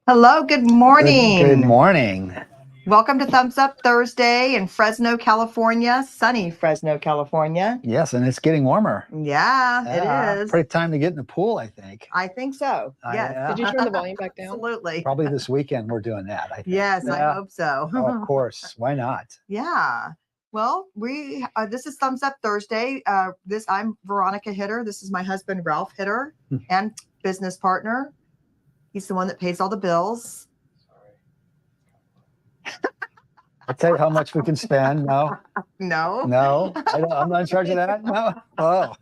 Hello, good morning. Good morning. Welcome to Thumbs Up Thursday in Fresno, California, sunny Fresno, California. Yes, and it's getting warmer. Yeah, it is. Pretty time to get in the pool, I think. I think so. Yes. Did you turn the volume back down? Absolutely. Probably this weekend we're doing that, I think. Yes, I hope so. Oh, of course. Why not? Yeah. Well, this is Thumbs Up Thursday. I'm Veronica Hitter. This is my husband, Ralph Hitter, and business partner. He's the one that pays all the bills. I'll tell you how much we can spend. No. No. I'm not in charge of that. No. Oh.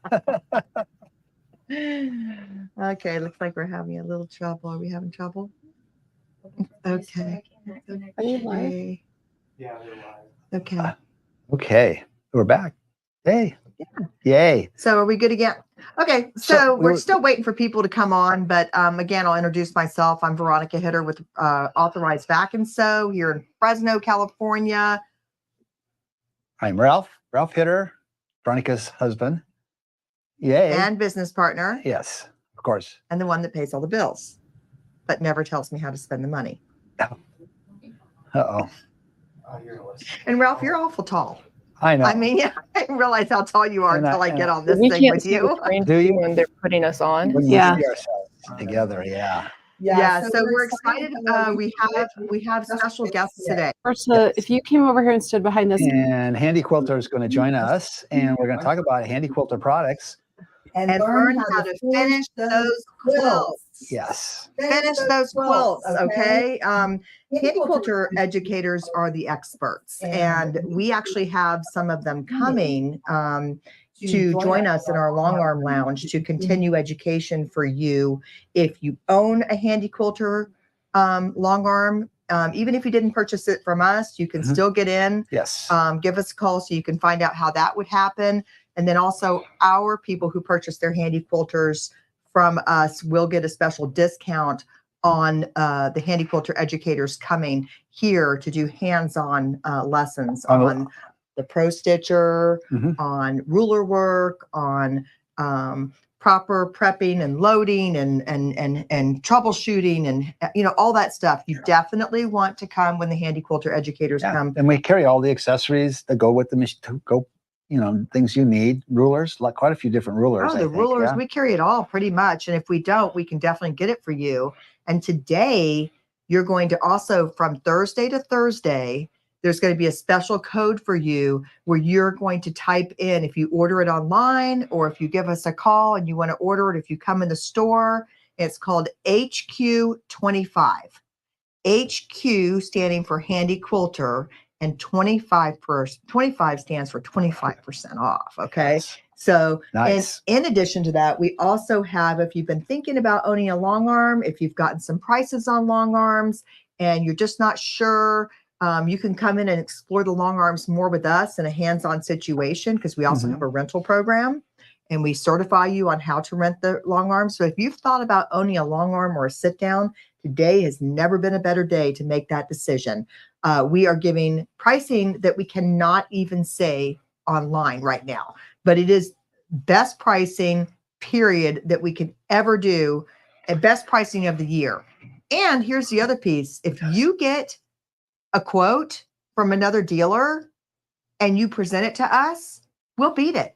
Okay, looks like we're having a little trouble. Are we having trouble? Okay. Are you live? Yeah, we're live. Okay. Okay. We're back. Hey. Yeah. Yay. So are we good again? Okay, so we're still waiting for people to come on, but again, I'll introduce myself. I'm Veronica Hitter with Authorized Vac and Sew here in Fresno, California. I'm Ralph Hitter, Veronica's husband. Yay. And business partner. Yes, of course. And the one that pays all the bills, but never tells me how to spend the money. Uh-oh. And Ralph, you're awful tall. I know. I mean, I didn't realize how tall you are until I get on this We thing can't with see you. the screen Do you? when they're putting us on. We Yeah. see ourselves together, yeah. Yeah, so we're excited. We have special guests today. First, if you came over here and stood behind this, And Handi Quilter is going to join us, and we're going to talk about Handi Quilter products. And learn how to finish those quilts. Yes. Finish those quilts, okay? Handi Quilter educators are the experts, and we actually have some of them coming to join us in our long arm lounge to continue education for you. If you own a Handi Quilter long arm, even if you didn't purchase it from us, you can still get in. Yes. Give us a call so you can find out how that would happen. And then also our people who purchase their Handi Quilters from us will get a special discount on the Handi Quilter educators coming here to do hands-on lessons on the Pro Stitcher, on ruler work, on proper prepping and loading and troubleshooting and all that stuff. You definitely want to come when the Handi Quilter educators come. And we carry all the accessories that go with the machine, to go, things you need. Rulers, like quite a few different rulers. Oh, the rulers, we carry it all pretty much. And if we don't, we can definitely get it for you. And today you're going to also, from Thursday to Thursday, there's going to be a special code for you where you're going to type in, if you order it online or if you give us a call and you want to order it, if you come in the store, it's called HQ25. HQ standing for Handi Quilter, and 25 stands for 25% off. Okay. Nice. So, Nice. And in addition to that, we also have, if you've been thinking about owning a long arm, if you've gotten some prices on long arms and you're just not sure, you can come in and explore the long arms more with us in a hands-on situation, because we also have a rental program and we certify you on how to rent the long arm. So if you've thought about owning a long arm or a sit down, today has never been a better day to make that decision. We are giving pricing that we cannot even say online right now, but it is best pricing period that we could ever do, and best pricing of the year. And here's the other piece. If you get a quote from another dealer and you present it to us, we'll beat it.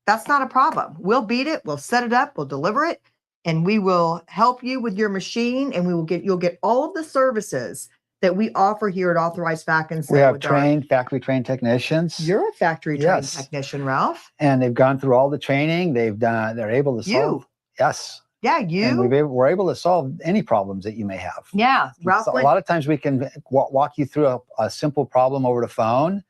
That's not a problem. We'll beat it. We'll set it up. We'll deliver it. And we will help you with your machine, and you'll get all of the services that we offer here at Authorized Vac and Sew. We have factory trained technicians. You're a factory trained technician, Ralph. And they've gone through all the training. They're able to solve. Yes. Yeah, And we're able to solve any problems that you may have. Yeah, Ralph. So a lot of times we can walk you through a simple problem over the phone,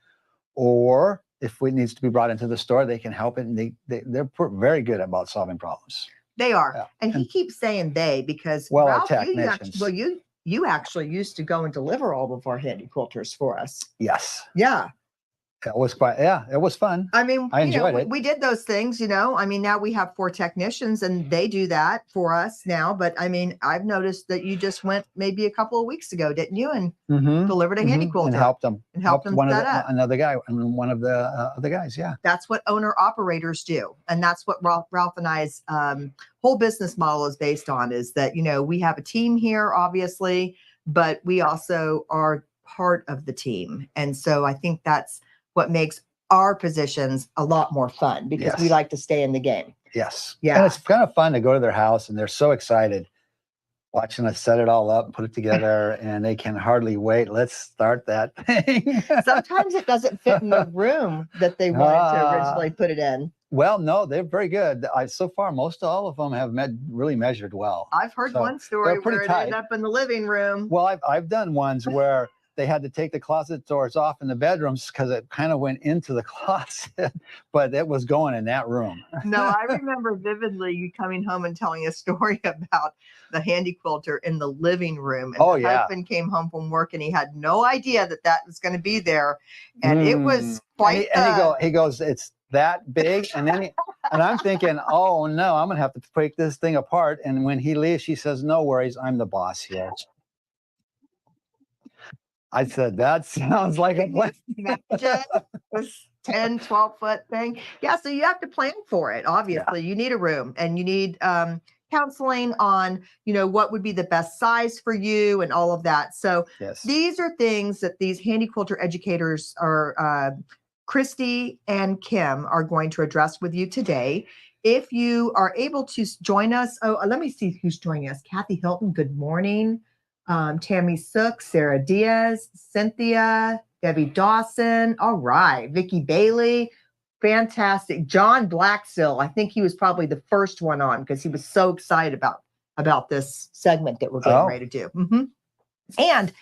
or if it needs to be brought into the store, they can help it. And they're very good about solving problems. They are. Yeah. And he keeps saying they because Ralph, our technicians. You actually used to go and deliver all of our Handi Quilters for us. Yes. Yeah. It was it was fun. I mean, I enjoyed it. we did those things, I mean, now we have 4 technicians and they do that for us now. But I mean, I've noticed that you just went maybe a couple of weeks ago, didn't you? And delivered a Handi quilter and helped them. and helped them set up. Another guy, one of the other guys. Yeah. That's what owner operators do. And that's what Ralph and I's whole business model is based on, is that, we have a team here, obviously, but we also are part of the team. And so I think that's what makes our positions a lot more fun, because we like to stay in the game. Yes. Yeah. And it's kind of fun to go to their house and they're so excited watching us set it all up and put it together, and they can hardly wait. Let's start that thing. Sometimes it doesn't fit in the room that they wanted to originally put it in. Well, no, they're very good. So far, most all of them have really measured well. I've heard one story where it ended up in the living room. Well, I've done ones where they had to take the closet doors off in the bedrooms because it kind of went into the closet, but it was going in that room. No, I remember vividly you coming home and telling a story about the Handi quilter in the living room. And the husband came home from work and he had no idea that was going to be there. And it was quite. And he goes, it's that big. And then and I'm thinking, oh no, I'm going to have to break this thing apart. And when he leaves, she says, no worries, I'm the boss here. I said, that sounds like a plan. This 10, 12-foot thing. Yeah, so you have to plan for it. Obviously, you need a room and you need counseling on, what would be the best size for you and all of that. So these are things that these Handi quilter educators are, Christy and Kim, are going to address with you today. If you are able to join us, let me see who's joining us. Kathy Hilton, good morning. Tammy Sook, Sarah Diaz, Cynthia, Debbie Dawson. All right. Vicki Bailey. Fantastic. John Blackstill. I think he was probably the first one on because he was so excited about this segment that we're getting ready to do. And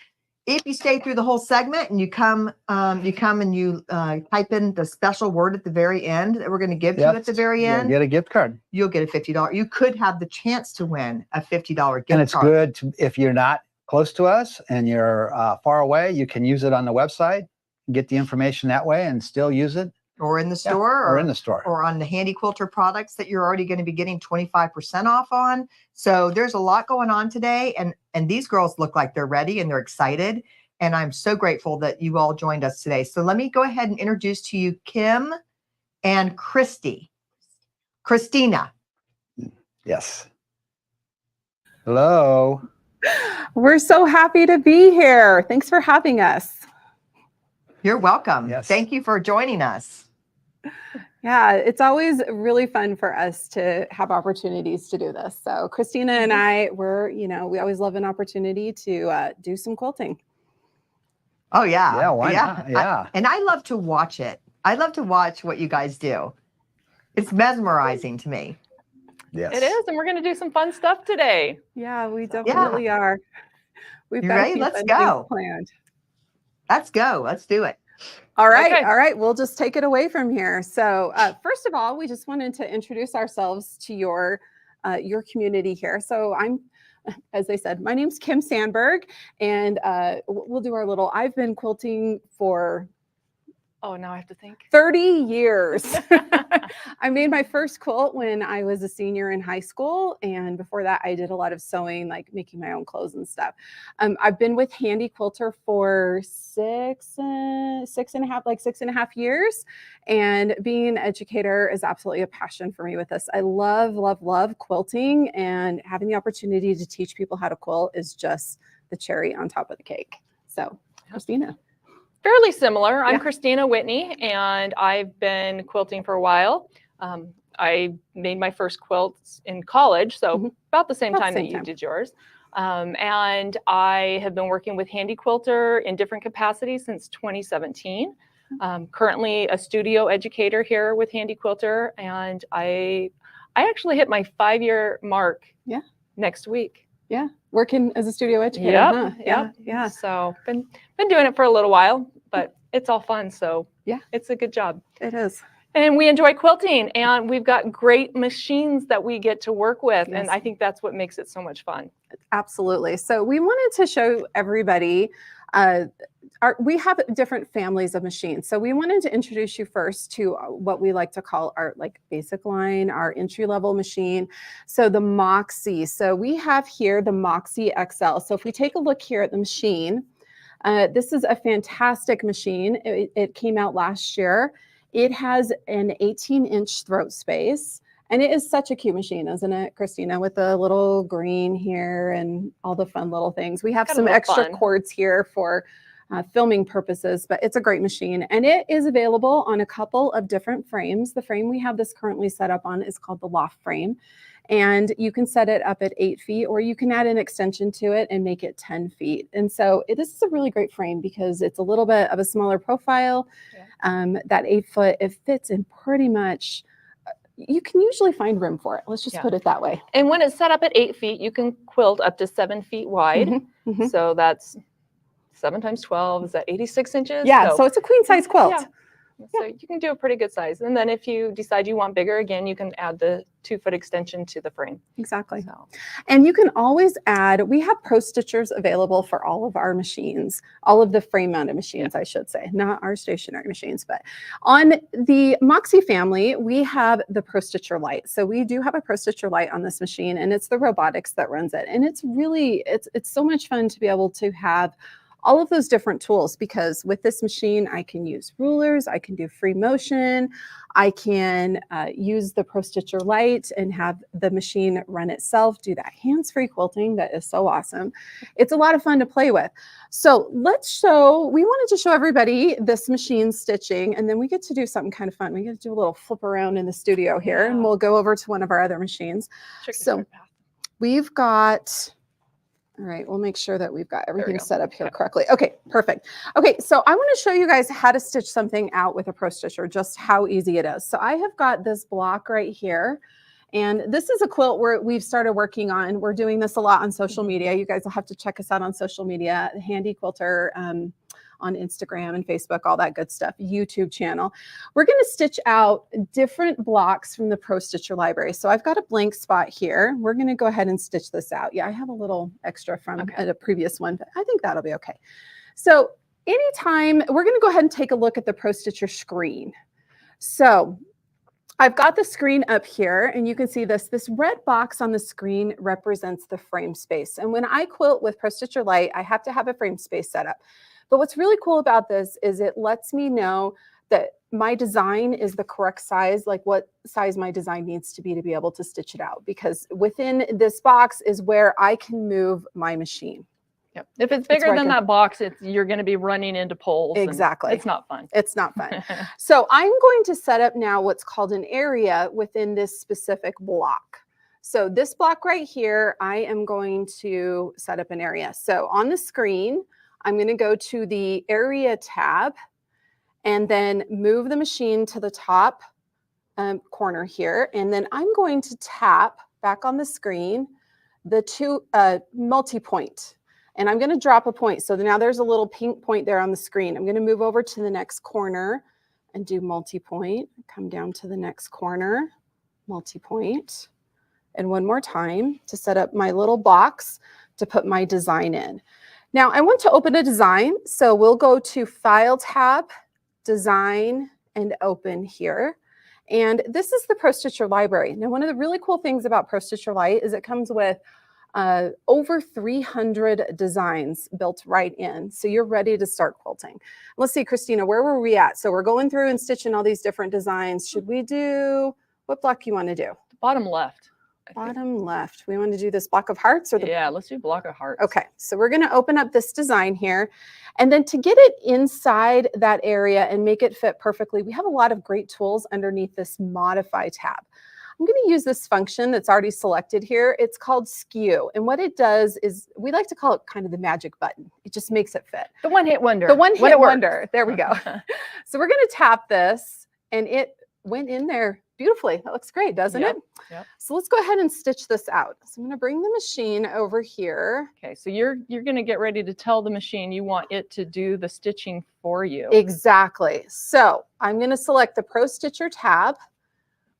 if you stay through the whole segment and you come and you type in the special word at the very end that we're going to give to you at the very end, get a gift card. You'll get a $50. You could have the chance to win a $50 gift card. And it's good if you're not close to us and you're far away, you can use it on the website, get the information that way and still use it. Or in the store. Or in the store. Or on the Handi quilter products that you're already going to be getting 25% off on. So there's a lot going on today. And these girls look like they're ready and they're excited. And I'm so grateful that you all joined us today. So let me go ahead and introduce to you Kim and Kristina. Yes. Hello. We're so happy to be here. Thanks for having us. You're welcome. Yes. Thank you for joining us. Yeah, it's always really fun for us to have opportunities to do this. So Kristina and I, we always love an opportunity to do some quilting. Oh, yeah. Yeah, why not? Yeah. And I love to watch it. I love to watch what you guys do. It's mesmerizing to me. Yes. It is. And we're going to do some fun stuff today. Yeah, we definitely are. We've got ready? Let's go. Planned. Let's go. Let's do it. All right. Okay. All right. We'll just take it away from here. So first of all, we just wanted to introduce ourselves to your community here. So as they said, my name's Kim Sandberg, and we'll do our little, I've been quilting for, now I have to think. 30 years. I made my first quilt when I was a senior in high school. And before that, I did a lot of sewing, like making my own clothes and stuff. I've been with Handi Quilter for six and a half years. And being an educator is absolutely a passion for me with this. I love, love, love quilting, and having the opportunity to teach people how to quilt is just the cherry on top of the cake. So, Kristina. Fairly similar. I'm Kristina Whitney, and I've been quilting for a while. I made my first quilts in college, so about the same time that you did yours. And I have been working with Handi Quilter in different capacities since 2017. Currently a studio educator here with Handi Quilter, and I actually hit my 5-year mark next week. Yeah, working as a studio educator. Yeah. So been doing it for a little while, but it's all fun. So it's a good job. It is. And we enjoy quilting, and we've got great machines that we get to work with. Yes. And I think that's what makes it so much fun. Absolutely. So we wanted to show everybody we have different families of machines. So we wanted to introduce you first to what we like to call our like basic line, our entry-level machine. So the Moxy. So we have here the Moxy XL. So if we take a look here at the machine, this is a fantastic machine. It came out last year. It has an 18-inch throat space. And it is such a cute machine, isn't it, Kristina, with the little green here and all the fun little things. We have some extra cords here for filming purposes, but it's a great machine. And it is available on a couple of different frames. The frame we have this currently set up on is called the loft frame. And you can set it up at 8 feet, or you can add an extension to it and make it 10 feet. And so this is a really great frame because it's a little bit of a smaller profile. Yeah. That 8 foot, it fits in pretty much. You can usually find room for it. Let's just put it that way. And when it's set up at 8 feet, you can quilt up to 7 feet wide. So that's 7 times 12. Is that 86 inches? Yeah, so it's a queen size quilt. Yeah. So you can do a pretty good size. And then if you decide you want bigger, again, you can add the 2-foot extension to the frame. Exactly. So. And you can always add, we have pro stitchers available for all of our machines, all of the frame mounted machines, I should say, not our stationary machines. But on the Moxy family, we have the Pro Stitcher Lite. So we do have a Pro Stitcher Lite on this machine, and it's the robotics that runs it. And it's really, it's so much fun to be able to have all of those different tools, because with this machine, I can use rulers, I can do free motion, I can use the Pro Stitcher Lite and have the machine run itself, do that hands-free quilting that is so awesome. It's a lot of fun to play with. So we wanted to show everybody this machine stitching, and then we get to do something kind of fun. We get to do a little flip around in the studio here, and we'll go over to one of our other machines. So we've got... All right, we'll make sure that we've got everything set up here correctly. Okay, perfect. Okay, so I want to show you guys how to stitch something out with a Pro Stitcher, just how easy it is. So I have got this block right here, and this is a quilt we've started working on. We're doing this a lot on social media. You guys will have to check us out on social media, Handi Quilter, on Instagram and Facebook, all that good stuff, YouTube channel. We're going to stitch out different blocks from the Pro Stitcher library. So I've got a blank spot here. We're going to go ahead and stitch this out. Yeah, I have a little extra from a previous one, but I think that'll be okay. So anytime, we're going to go ahead and take a look at the Pro Stitcher screen. So I've got the screen up here, and you can see this red box on the screen represents the frame space. And when I quilt with Pro Stitcher Lite, I have to have a frame space set up. But what's really cool about this is it lets me know that my design is the correct size, like what size my design needs to be able to stitch it out. Because within this box is where I can move my machine. Yep. If it's bigger than that box, you're going to be running into poles. Exactly. It's not fun. It's not fun. So I'm going to set up now what's called an area within this specific block. So this block right here, I am going to set up an area. So on the screen, I'm going to go to the area tab and then move the machine to the top corner here. And then I'm going to tap back on the screen the two multi-point. And I'm going to drop a point. So now there's a little pink point there on the screen. I'm going to move over to the next corner and do multi-point. Come down to the next corner, multi-point. And one more time to set up my little box to put my design in. Now I want to open a design, so we'll go to File tab, Design, and Open here. And this is the Pro Stitcher library. Now one of the really cool things about Pro Stitcher Lite is it comes with over 300 designs built right in. So you're ready to start quilting. Let's see, Kristina, where were we at? So we're going through and stitching all these different designs. Should we do, what block you want to do? Bottom left. Bottom left. We want to do this block of hearts, or yeah, let's do block of hearts. Okay, so we're going to open up this design here, and then to get it inside that area and make it fit perfectly, we have a lot of great tools underneath this Modify tab. I'm going to use this function that's already selected here. It's called Skew, and what it does is we like to call it kind of the magic button. It just makes it fit. The one-hit wonder. The one-hit wonder. There we go. So we're going to tap this, and it went in there beautifully. That looks great, doesn't it? Yep. So let's go ahead and stitch this out. So I'm going to bring the machine over here. Okay, so you're going to get ready to tell the machine you want it to do the stitching for you. Exactly. So I'm going to select the Pro Stitcher tab.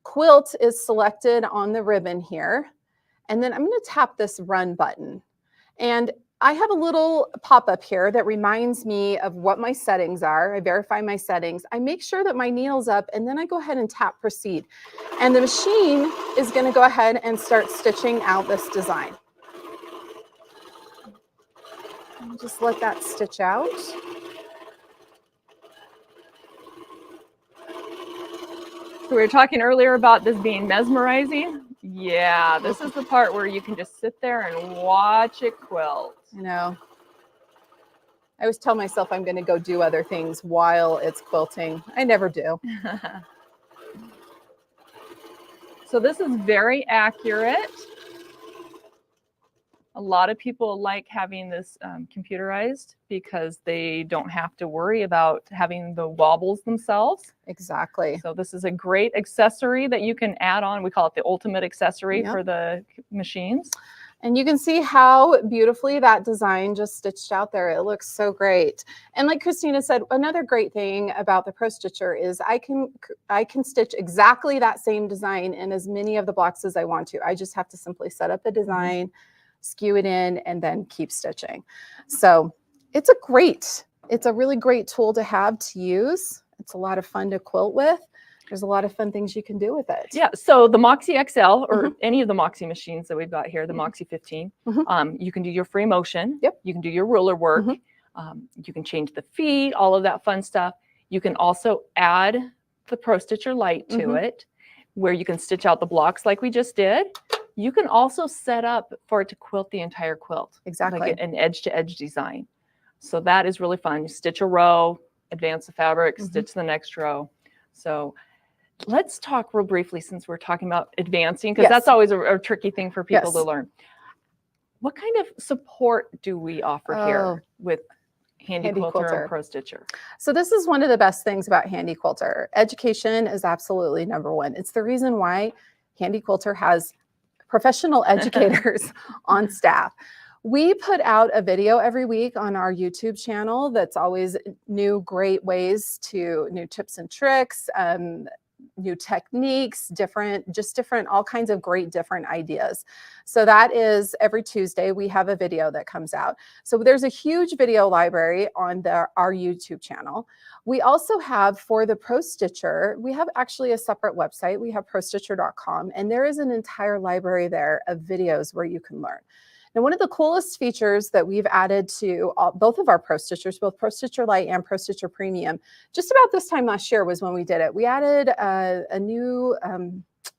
Quilt is selected on the ribbon here. And then I'm going to tap this Run button. And I have a little pop-up here that reminds me of what my settings are. I verify my settings. I make sure that my needle's up, and then I go ahead and tap proceed. And the machine is going to go ahead and start stitching out this design. And just let that stitch out. So we were talking earlier about this being mesmerizing. Yeah, this is the part where you can just sit there and watch it quilt. You know, I always tell myself I'm going to go do other things while it's quilting. I never do. So this is very accurate. A lot of people like having this computerized because they don't have to worry about having the wobbles themselves. Exactly. So this is a great accessory that you can add on. We call it the ultimate accessory Yep. for the machines. And you can see how beautifully that design just stitched out there. It looks so great. And like Kristina said, another great thing about the Pro Stitcher is I can stitch exactly that same design in as many of the blocks as I want to. I just have to simply set up a design, skew it in, and then keep stitching. So it's a really great tool to have to use. It's a lot of fun to quilt with. There's a lot of fun things you can do with it. Yeah, so the Moxy XL or any of the Moxy machines that we've got here, the Moxy 15, you can do your free motion. Yep. You can do your ruler work. You can change the feet, all of that fun stuff. You can also add the Pro Stitcher Lite to it, where you can stitch out the blocks like we just did. You can also set up for it to quilt the entire quilt. Exactly. Like an edge-to-edge design. So that is really fun. You stitch a row, advance the fabric, stitch the next row. So let's talk real briefly, since we're talking about advancing, because that's always a tricky thing for people to learn. What kind of support do we offer here with Handi Quilter and Pro Stitcher? So this is one of the best things about Handi Quilter. Education is absolutely number one. It's the reason why Handi Quilter has professional educators on staff. We put out a video every week on our YouTube channel that's always new tips and tricks, new techniques, different, all kinds of great different ideas. So that is every Tuesday we have a video that comes out. So there's a huge video library on our YouTube channel. We also have, for the Pro Stitcher, we have actually a separate website. We have prostitcher.com, and there is an entire library there of videos where you can learn. Now, one of the coolest features that we've added to both of our Pro Stitchers, both Pro Stitcher Lite and Pro Stitcher Premium, just about this time last year was when we did it. We added a new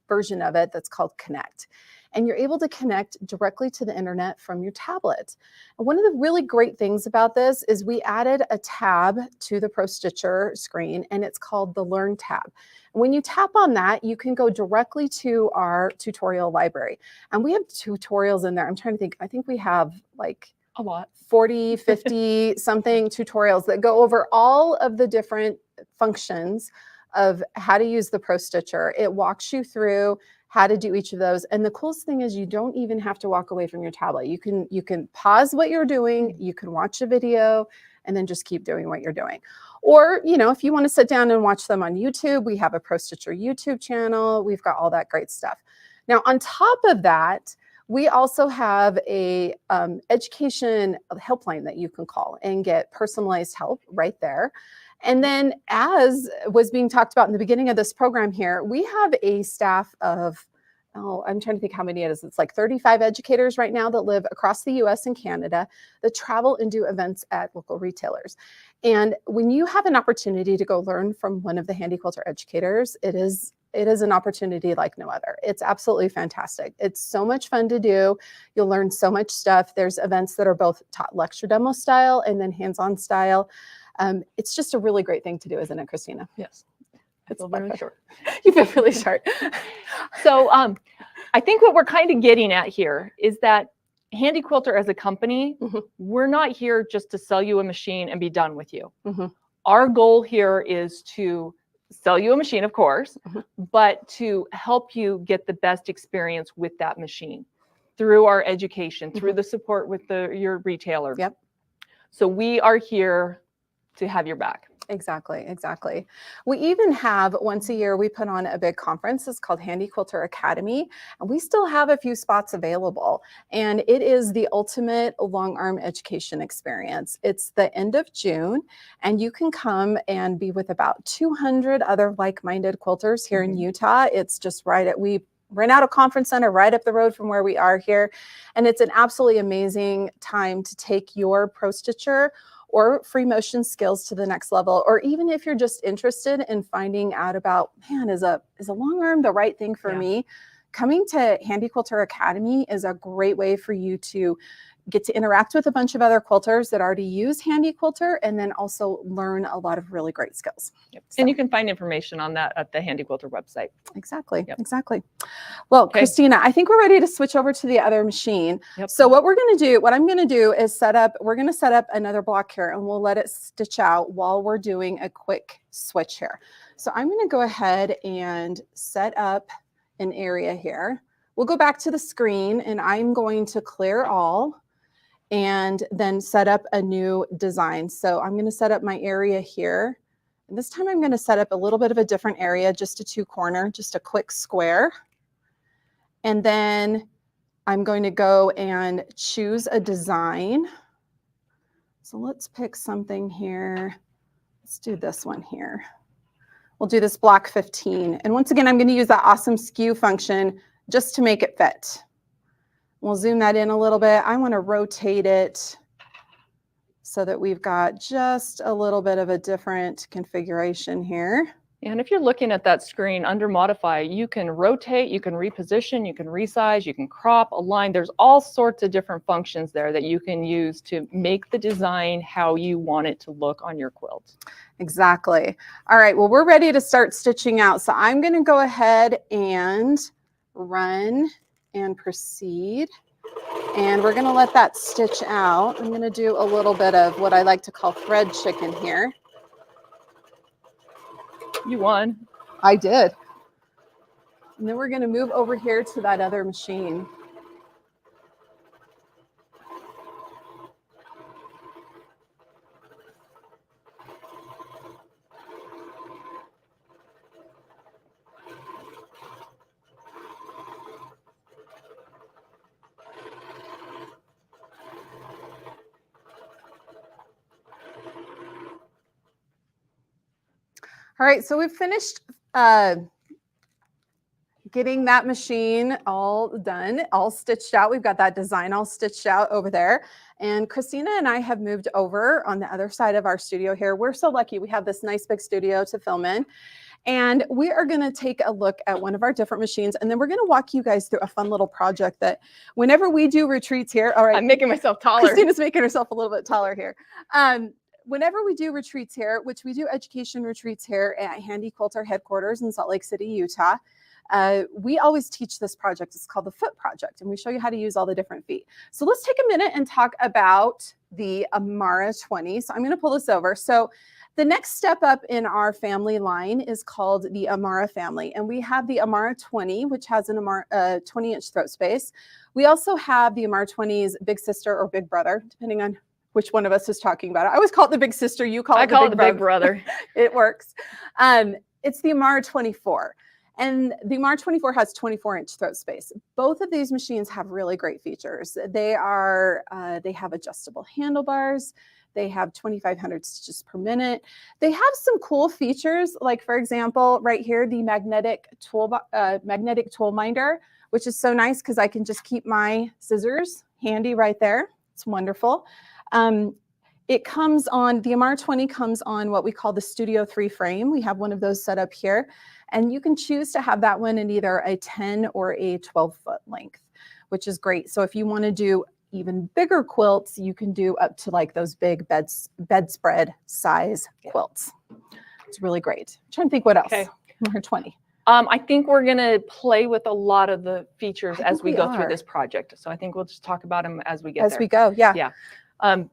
version of it that's called Connect. And you're able to connect directly to the internet from your tablet. And one of the really great things about this is we added a tab to the Pro Stitcher screen, and it's called the Learn tab. When you tap on that, you can go directly to our tutorial library. And we have tutorials in there. I'm trying to think. I think we have like a lot, 40, 50 something tutorials that go over all of the different functions of how to use the Pro Stitcher. It walks you through how to do each of those. And the coolest thing is you don't even have to walk away from your tablet. You can pause what you're doing, you can watch a video, and then just keep doing what you're doing. Or, if you want to sit down and watch them on YouTube, we have a Pro Stitcher YouTube channel. We've got all that great stuff. Now, on top of that, we also have a education helpline that you can call and get personalized help right there. And then, as was being talked about in the beginning of this program here, we have a staff of, I'm trying to think how many it is. It's like 35 educators right now that live across the US and Canada that travel and do events at local retailers. And when you have an opportunity to go learn from one of the Handi Quilter educators, it is an opportunity like no other. It's absolutely fantastic. It's so much fun to do. You'll learn so much stuff. There's events that are both taught lecture demo style and then hands-on style. It's just a really great thing to do, isn't it, Kristina? Yes. It's really short. You've been really short. So I think what we're kind of getting at here is that Handi Quilter as a company, we're not here just to sell you a machine and be done with you. Our goal here is to sell you a machine, of course, but to help you get the best experience with that machine through our education, through the support with your retailer. Yep. So we are here to have your back. Exactly, exactly. We even have once a year, we put on a big conference. It's called Handi Quilter Academy, and we still have a few spots available. And it is the ultimate long arm education experience. It's the end of June, and you can come and be with about 200 other like-minded quilters here in Utah. It's just we rent out a conference center right up the road from where we are here. And it's an absolutely amazing time to take your pro stitcher or free motion skills to the next level, or even if you're just interested in finding out about, man, is a long arm the right thing for me? Coming to Handi Quilter Academy is a great way for you to get to interact with a bunch of other quilters that already use Handi Quilter, and then also learn a lot of really great skills. Yep. So. And you can find information on that at the Handi Quilter website. Exactly. Yep. Exactly. Well, Kristina, I think we're ready to switch over to the other machine. Yep. So what I'm going to do is we're going to set up another block here, and we'll let it stitch out while we're doing a quick switch here. So I'm going to go ahead and set up an area here. We'll go back to the screen, and I'm going to clear all and then set up a new design. So I'm going to set up my area here. And this time I'm going to set up a little bit of a different area, just a 2-corner, just a quick square. And then I'm going to go and choose a design. So let's pick something here. Let's do this one here. We'll do this block 15. And once again, I'm going to use that awesome skew function just to make it fit. We'll zoom that in a little bit. I want to rotate it so that we've got just a little bit of a different configuration here. And if you're looking at that screen under modify, you can rotate, you can reposition, you can resize, you can crop, align. There's all sorts of different functions there that you can use to make the design how you want it to look on your quilt. Exactly. All right, well, we're ready to start stitching out. So I'm going to go ahead and run and proceed. And we're going to let that stitch out. I'm going to do a little bit of what I like to call thread chicken here. You won. I did. And then we're going to move over here to that other machine. All right, so we've finished getting that machine all done, all stitched out. We've got that design all stitched out over there. And Kristina and I have moved over on the other side of our studio here. We're so lucky. We have this nice big studio to film in. And we are going to take a look at one of our different machines. And then we're going to walk you guys through a fun little project that whenever we do retreats here. All right. I'm making myself taller. Kristina's making herself a little bit taller here. Whenever we do retreats here, which we do education retreats here at Handi Quilter headquarters in Salt Lake City, Utah, we always teach this project. It's called the Foot Project, and we show you how to use all the different feet. So let's take a minute and talk about the Amara 20. So I'm going to pull this over. So the next step up in our family line is called the Amara family, and we have the Amara 20, which has an Amara 20-inch throat space. We also have the Amara 20's big sister or big brother, depending on which one of us is talking about it. I always call it the big sister. You call it the big brother. It works. It's the Amara 24. And the Amara 24 has 24-inch throat space. Both of these machines have really great features. They have adjustable handlebars. They have 2,500 stitches per minute. They have some cool features, like, for example, right here, the magnetic tool minder, which is so nice because I can just keep my scissors handy right there. It's wonderful. It comes on, the Amara 20 comes on what we call the Studio 3 frame. We have one of those set up here, and you can choose to have that one in either a 10 or a 12-foot length, which is great. So if you want to do even bigger quilts, you can do up to like those big bedspread size quilts. It's really great. I'm trying to think what else. Okay. Amara 20. I think we're going to play with a lot of the features as we go through this project. So I think we'll just talk about them as we get there. As we go, yeah. Yeah.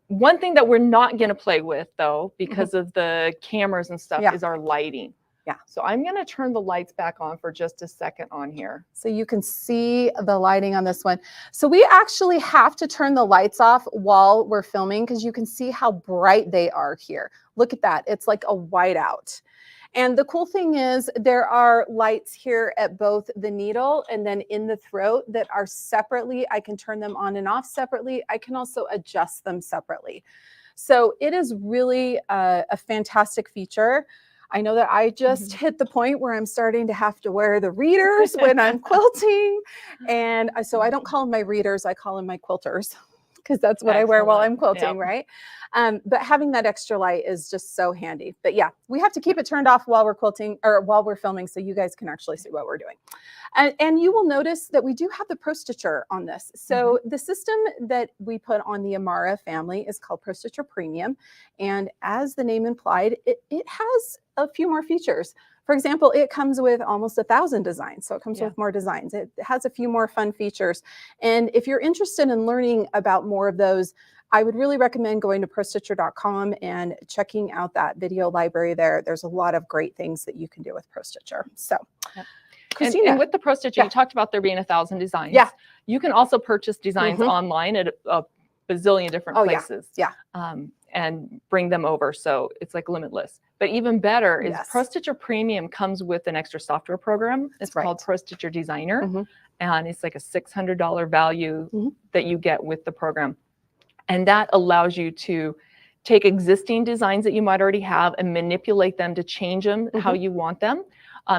One thing that we're not going to play with, though, because of the cameras and stuff, is our lighting. Yeah. So I'm going to turn the lights back on for just a second on here. So you can see the lighting on this one. So we actually have to turn the lights off while we're filming because you can see how bright they are here. Look at that. It's like a whiteout. And the cool thing is there are lights here at both the needle and then in the throat that are separately. I can turn them on and off separately. I can also adjust them separately. So it is really a fantastic feature. I know that I just hit the point where I'm starting to have to wear the readers when I'm quilting. And so I don't call them my readers, I call them my quilters because that's what I wear while I'm quilting, right? But having that extra light is just so handy. But yeah, we have to keep it turned off while we're quilting or while we're filming so you guys can actually see what we're doing. And you will notice that we do have the Pro Stitcher on this. So the system that we put on the Amara family is called Pro Stitcher Premium. And as the name implied, it has a few more features. For example, it comes with almost 1,000 designs. So it comes with more designs. It has a few more fun features. And if you're interested in learning about more of those, I would really recommend going to prostitcher.com and checking out that video library there. There's a lot of great things that you can do with Pro Stitcher. So. Kristina, and with the Pro Stitcher, you talked about there being 1,000 designs. Yeah. You can also purchase designs online at a bazillion different places. And bring them over. So it's like limitless. But even better is Pro Stitcher Premium comes with an extra software program. It's called Pro Stitcher Designer. And it's like a $600 value that you get with the program. And that allows you to take existing designs that you might already have and manipulate them to change them how you want them.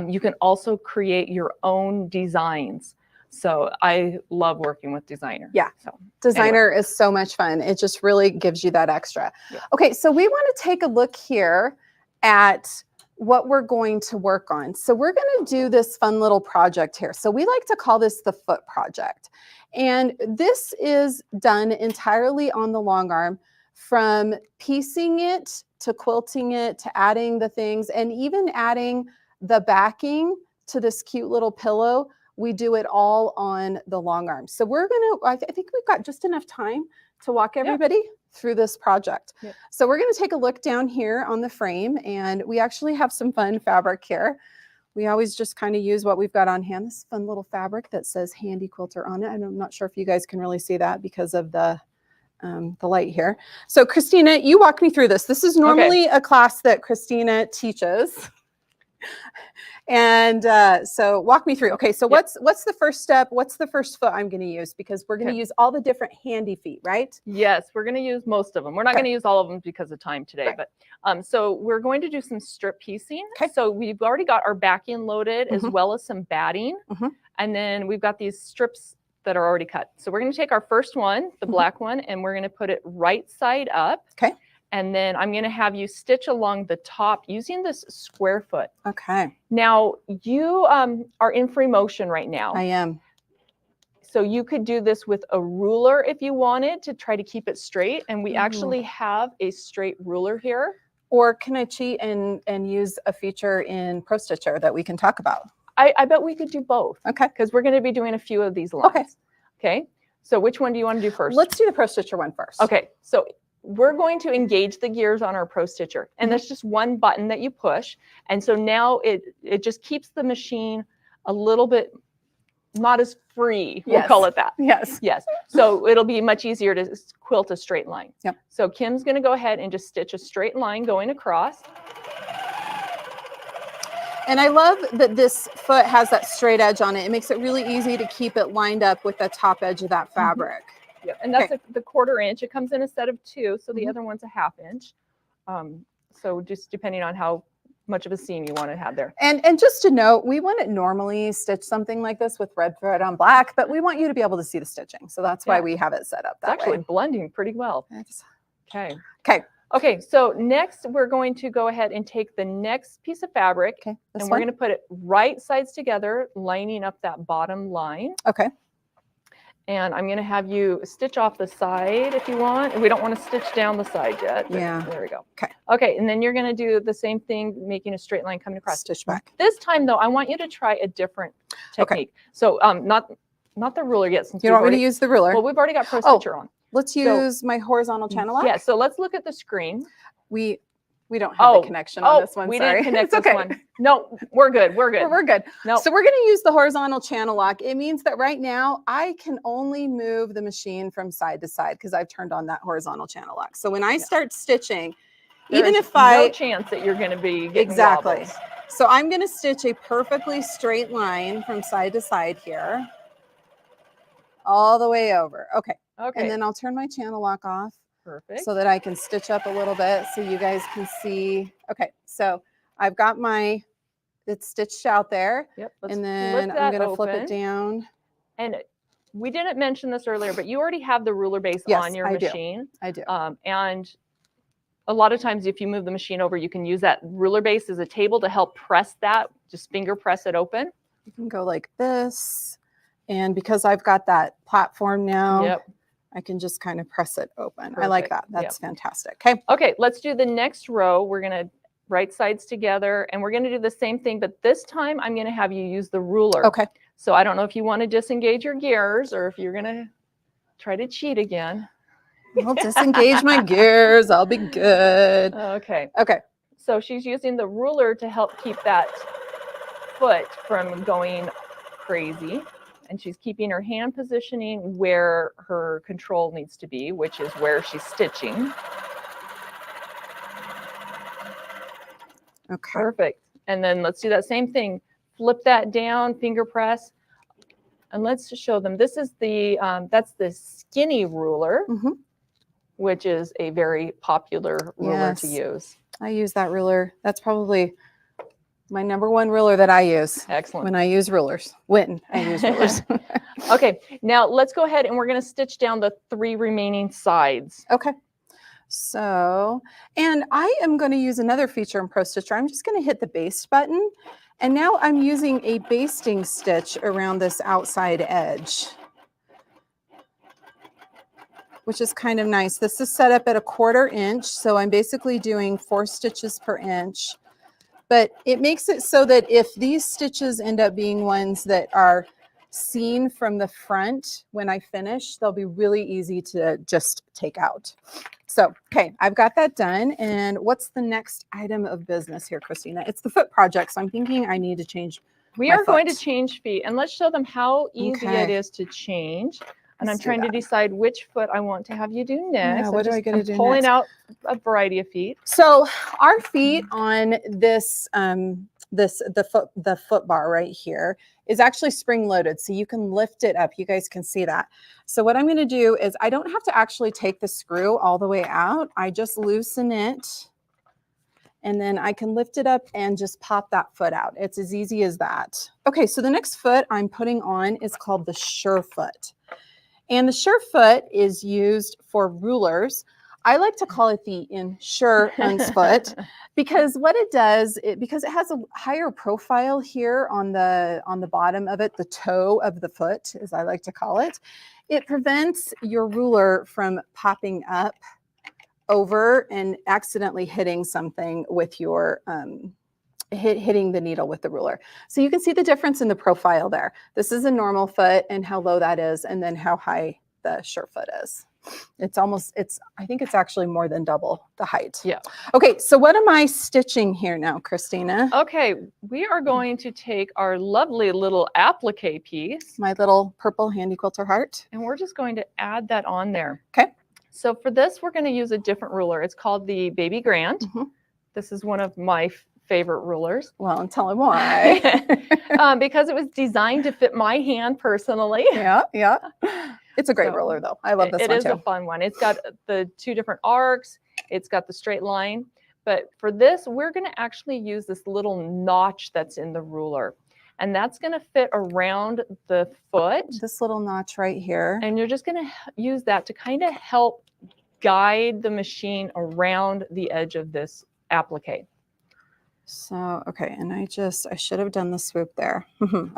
You can also create your own designs. So I love working with Designer. Yeah, so Designer is so much fun. It just really gives you that extra. Okay, so we want to take a look here at what we're going to work on. So we're going to do this fun little project here. So we like to call this the foot project. And this is done entirely on the long arm, from piecing it to quilting it to adding the things and even adding the backing to this cute little pillow. We do it all on the long arm. So we're going to, I think we've got just enough time to walk everybody through this project. So we're going to take a look down here on the frame, and we actually have some fun fabric here. We always just kind of use what we've got on hand. This fun little fabric that says Handi Quilter on it. And I'm not sure if you guys can really see that because of the light here. So Kristina, you walk me through this. This is normally a class that Kristina teaches. And so walk me through. Okay, so what's the first step? What's the first foot I'm going to use? Because we're going to use all the different Handi feet, right? Yes, we're going to use most of them. We're not going to use all of them because of time today, but so we're going to do some strip piecing. So we've already got our backing loaded as well as some batting. And then we've got these strips that are already cut. So we're going to take our first one, the black one, and we're going to put it right side up. Okay. And then I'm going to have you stitch along the top using this square foot. Okay. Now you are in free motion right now. I am. So you could do this with a ruler if you wanted to try to keep it straight. And we actually have a straight ruler here. Or can I cheat and use a feature in Pro Stitcher that we can talk about? I bet we could do both. Okay. Because we're going to be doing a few of these lines. Okay. Okay. So which one do you want to do first? Let's do the Pro Stitcher one first. Okay. So we're going to engage the gears on our Pro Stitcher, and that's just one button that you push. And so now it just keeps the machine a little bit not as free. We'll call it that. Yes. Yes. So it'll be much easier to quilt a straight line. Yep. So Kim's going to go ahead and just stitch a straight line going across. And I love that this foot has that straight edge on it. It makes it really easy to keep it lined up with the top edge of that fabric. Yeah, and that's the 1/4 inch. It comes in a set of 2, so the other one's a 1/2 inch. So just depending on how much of a seam you want to have there. And just to note, we wouldn't normally stitch something like this with red thread on black, but we want you to be able to see the stitching. So that's why we have it set up that way. It's actually blending pretty well. Okay. Okay. Okay, so next we're going to go ahead and take the next piece of fabric, and we're going to put it right sides together, lining up that bottom line. Okay. And I'm going to have you stitch off the side if you want. We don't want to stitch down the side yet. Yeah. There we go. Okay. Okay, and then you're going to do the same thing, making a straight line coming across. Stitch back. This time, though, I want you to try a different technique. So not the ruler yet. Since you don't want me to use the ruler. Well, we've already got Pro Stitcher on. Let's use my horizontal channel lock. Yeah, so let's look at the screen. We don't have the connection on this one. We Sorry. didn't connect It's okay. this one. No, we're good. We're good. We're good. No. So we're going to use the horizontal channel lock. It means that right now I can only move the machine from side to side because I've turned on that horizontal channel lock. So when I start stitching, even if no chance that you're going to be getting wobbles. So I'm going to stitch a perfectly straight line from side to side here, all the way over. Okay. Okay. And then I'll turn my channel lock off. Perfect. So that I can stitch up a little bit so you guys can see. Okay, so I've got it's stitched out there. Yep. And then I'm going to flip it down. And we didn't mention this earlier, but you already have the ruler base on your machine. I do. And a lot of times if you move the machine over, you can use that ruler base as a table to help press that, just finger press it open. You can go like this. And because I've got that platform now, I can just kind of press it open. Perfect. I like that. That's fantastic. Okay. Okay, let's do the next row. We're going to right sides together and we're going to do the same thing, but this time I'm going to have you use the ruler. Okay. So I don't know if you want to disengage your gears or if you're going to try to cheat again. I'll disengage my gears. I'll be good. Okay. Okay. So she's using the ruler to help keep that foot from going crazy. And she's keeping her hand positioning where her control needs to be, which is where she's stitching. Okay. Perfect. And then let's do that same thing. Flip that down, finger press. And let's just show them. This is that's the skinny ruler, which is a very popular ruler to use. I use that ruler. That's probably my #1 ruler that I use. Excellent. When I use rulers. When I use rulers. Okay, now let's go ahead and we're going to stitch down the 3 remaining sides. Okay. So, and I am going to use another feature in Pro Stitcher. I'm just going to hit the baste button. And now I'm using a basting stitch around this outside edge, which is kind of nice. This is set up at 1/4 inch. So I'm basically doing 4 stitches per inch. But it makes it so that if these stitches end up being ones that are seen from the front when I finish, they'll be really easy to just take out. So, okay, I've got that done. And what's the next item of business here, Kristina? It's the foot project. So I'm thinking I need to change We are going to change feet. And let's show them how easy it is to change. And I'm trying to decide which foot I want to have you do next. Yeah, what do I get to do next? Pulling out a variety of feet. So our feet on this, the foot bar right here is actually spring loaded. So you can lift it up. You guys can see that. So what I'm going to do is I don't have to actually take the screw all the way out. I just loosen it. And then I can lift it up and just pop that foot out. It's as easy as that. Okay, so the next foot I'm putting on is called the sure foot. And the sure foot is used for rulers. I like to call it the insurance foot because what it does, because it has a higher profile here on the bottom of it, the toe of the foot, as I like to call it, it prevents your ruler from popping up over and accidentally hitting something with your hitting the needle with the ruler. So you can see the difference in the profile there. This is a normal foot and how low that is, and then how high the sure foot is. I think it's actually more than double the height. Yeah. Okay, so what am I stitching here now, Kristina? Okay, we are going to take our lovely little applique piece. My little purple Handi Quilter heart. And we're just going to add that on there. Okay. So for this, we're going to use a different ruler. It's called the Baby Grand. This is one of my favorite rulers. Well, and tell them why. Because it was designed to fit my hand personally. Yeah. It's a great ruler, though. I love this one, too. It is a fun one. It's got the 2 different arcs. It's got the straight line. But for this, we're going to actually use this little notch that's in the ruler. And that's going to fit around the foot. This little notch right here. And you're just going to use that to kind of help guide the machine around the edge of this applique. So, okay, and I should have done the swoop there.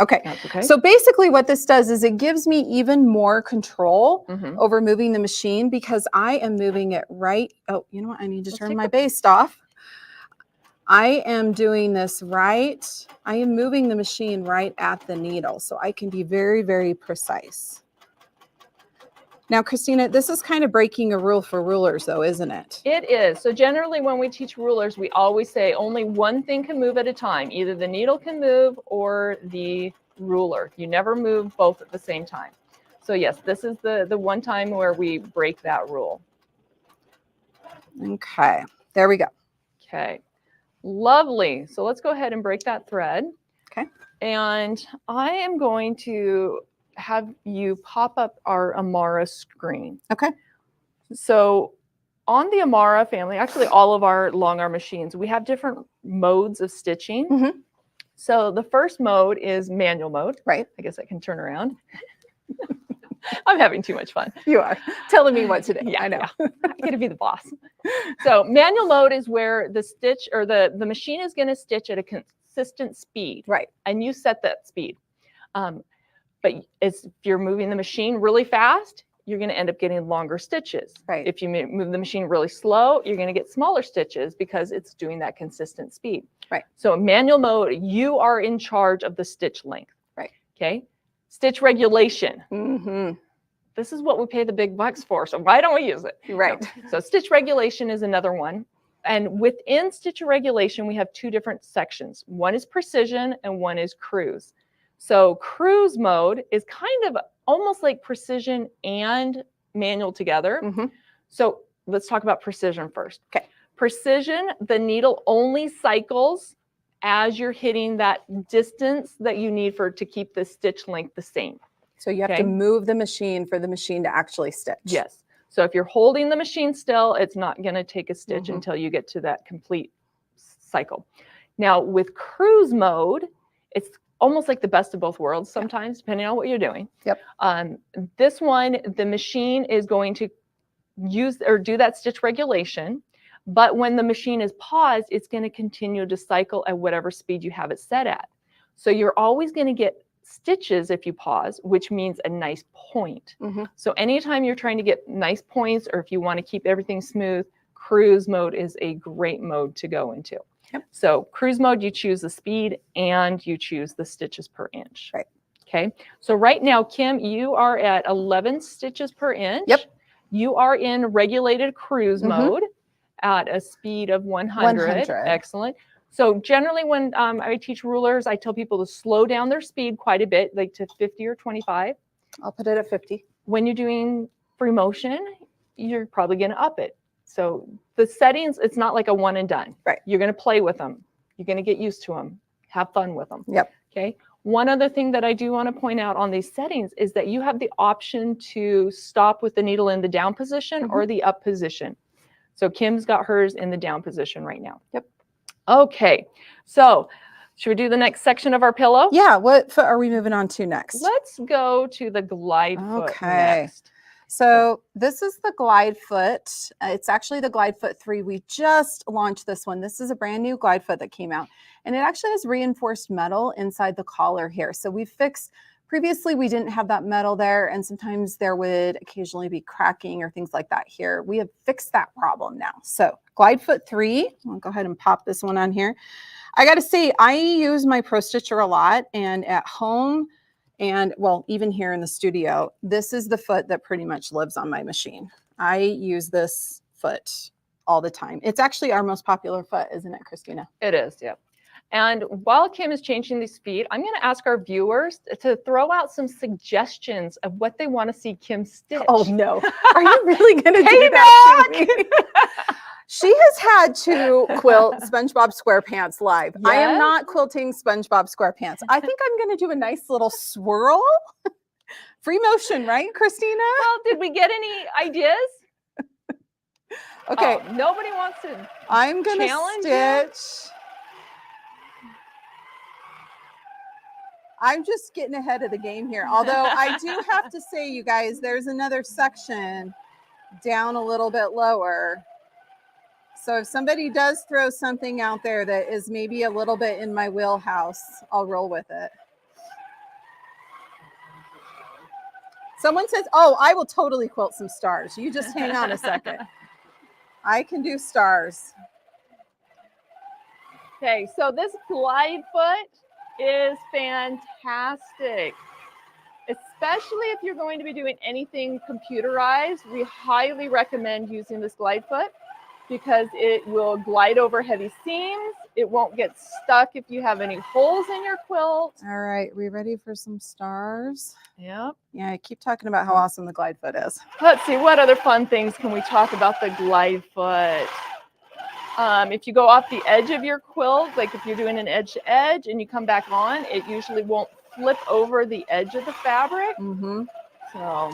Okay. That's okay. So basically what this does is it gives me even more control over moving the machine because I am moving it right. Oh, you know what? I need to turn my baste off. I am doing this right. I am moving the machine right at the needle. So I can be very, very precise. Now, Kristina, this is kind of breaking a rule for rulers though, isn't it? It is. So generally when we teach rulers, we always say only one thing can move at a time. Either the needle can move or the ruler. You never move both at the same time. So yes, this is the one time where we break that rule. Okay, there we go. Okay, lovely. So let's go ahead and break that thread. Okay. And I am going to have you pop up our Amara screen. Okay. So on the Amara family, actually all of our long arm machines, we have different modes of stitching. Mm-hmm. So the first mode is manual mode. Right. I guess I can turn around. I'm having too much fun. You are telling me what to do. Yeah, I know. Yeah. I get to be the boss. So manual mode is where the stitch or the machine is going to stitch at a consistent speed. Right. And you set that speed. But if you're moving the machine really fast, you're going to end up getting longer stitches. Right. If you move the machine really slow, you're going to get smaller stitches because it's doing that consistent speed. Right. So manual mode, you are in charge of the stitch length. Right. Okay. Stitch regulation. Mm-hmm. This is what we pay the big bucks for. So why don't we use it? Right. No. So stitch regulation is another one. And within stitch regulation, we have two different sections. One is precision and one is cruise. So cruise mode is kind of almost like precision and manual together. Mm-hmm. So let's talk about precision first. Okay. Precision, the needle only cycles as you're hitting that distance that you need to keep the stitch length the same. So you have to move the machine for the machine to actually stitch. Yes. So if you're holding the machine still, it's not going to take a stitch until you get to that complete cycle. Now with cruise mode, it's almost like the best of both worlds sometimes, depending on what you're doing. Yep. This one, the machine is going to use or do that stitch regulation, but when the machine is paused, it's going to continue to cycle at whatever speed you have it set at. So you're always going to get stitches if you pause, which means a nice point. Mm-hmm. So anytime you're trying to get nice points, or if you want to keep everything smooth, cruise mode is a great mode to go into. Yep. So cruise mode, you choose the speed and you choose the stitches per inch. Right. Okay. So right now, Kim, you are at 11 stitches per inch. Yep. You are in regulated cruise mode at a speed of 100. 100. Excellent. So generally when I teach rulers, I tell people to slow down their speed quite a bit, like to 50 or 25. I'll put it at 50. When you're doing free motion, you're probably going to up it. So the settings, it's not like a one and done. Right. You're going to play with them. You're going to get used to them. Have fun with them. Yep. Okay. One other thing that I do want to point out on these settings is that you have the option to stop with the needle in the down position or the up position. So Kim's got hers in the down position right now. Yep. Okay. So should we do the next section of our pillow? Yeah. What foot are we moving on to next? Let's go to the glide foot next. So this is the glide foot. It's actually the glide foot 3. We just launched this one. This is a brand new glide foot that came out, and it actually has reinforced metal inside the collar here. So we fixed, previously we didn't have that metal there, and sometimes there would occasionally be cracking or things like that here. We have fixed that problem now. So glide foot 3, I'll go ahead and pop this one on here. I got to say, I use my Pro Stitcher a lot, and at home, and well, even here in the studio, this is the foot that pretty much lives on my machine. I use this foot all the time. It's actually our most popular foot, isn't it, Kristina? It is, yeah. And while Kim is changing these feet, I'm going to ask our viewers to throw out some suggestions of what they want to see Kim stitch. Oh no, are you really going to do that to me? She has had to quilt SpongeBob SquarePants live. Yes. I am not quilting SpongeBob SquarePants. I think I'm going to do a nice little swirl. Free motion, right, Kristina? Well, did we get any ideas? Okay. Oh, nobody wants to. I'm going to challenge you? stitch. I'm just getting ahead of the game here. Although I do have to say, you guys, there's another section down a little bit lower. So if somebody does throw something out there that is maybe a little bit in my wheelhouse, I'll roll with it. Someone says, oh, I will totally quilt some stars. You just hang on a second. I can do stars. Okay, so this glide foot is fantastic. Especially if you're going to be doing anything computerized, we highly recommend using this glide foot because it will glide over heavy seams. It won't get stuck if you have any holes in your quilt. All right, we ready for some stars? Yep. Yeah, I keep talking about how awesome the glide foot is. Let's see, what other fun things can we talk about the glide foot? If you go off the edge of your quilt, like if you're doing an edge to edge and you come back on, it usually won't flip over the edge of the fabric. Mm-hmm.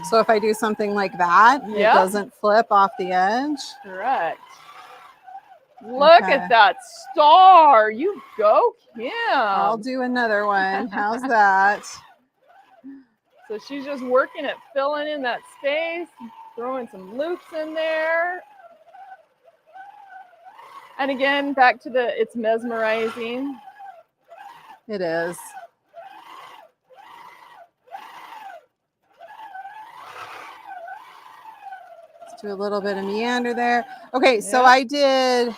So if I do something like that, Yep. it doesn't flip off the edge. correct. Look at that star. You go, Kim. I'll do another one. How's that? So she's just working at filling in that space, throwing some loops in there. And again, back to it's mesmerizing. It is. Let's do a little bit of meander there. Okay, so Yep. I did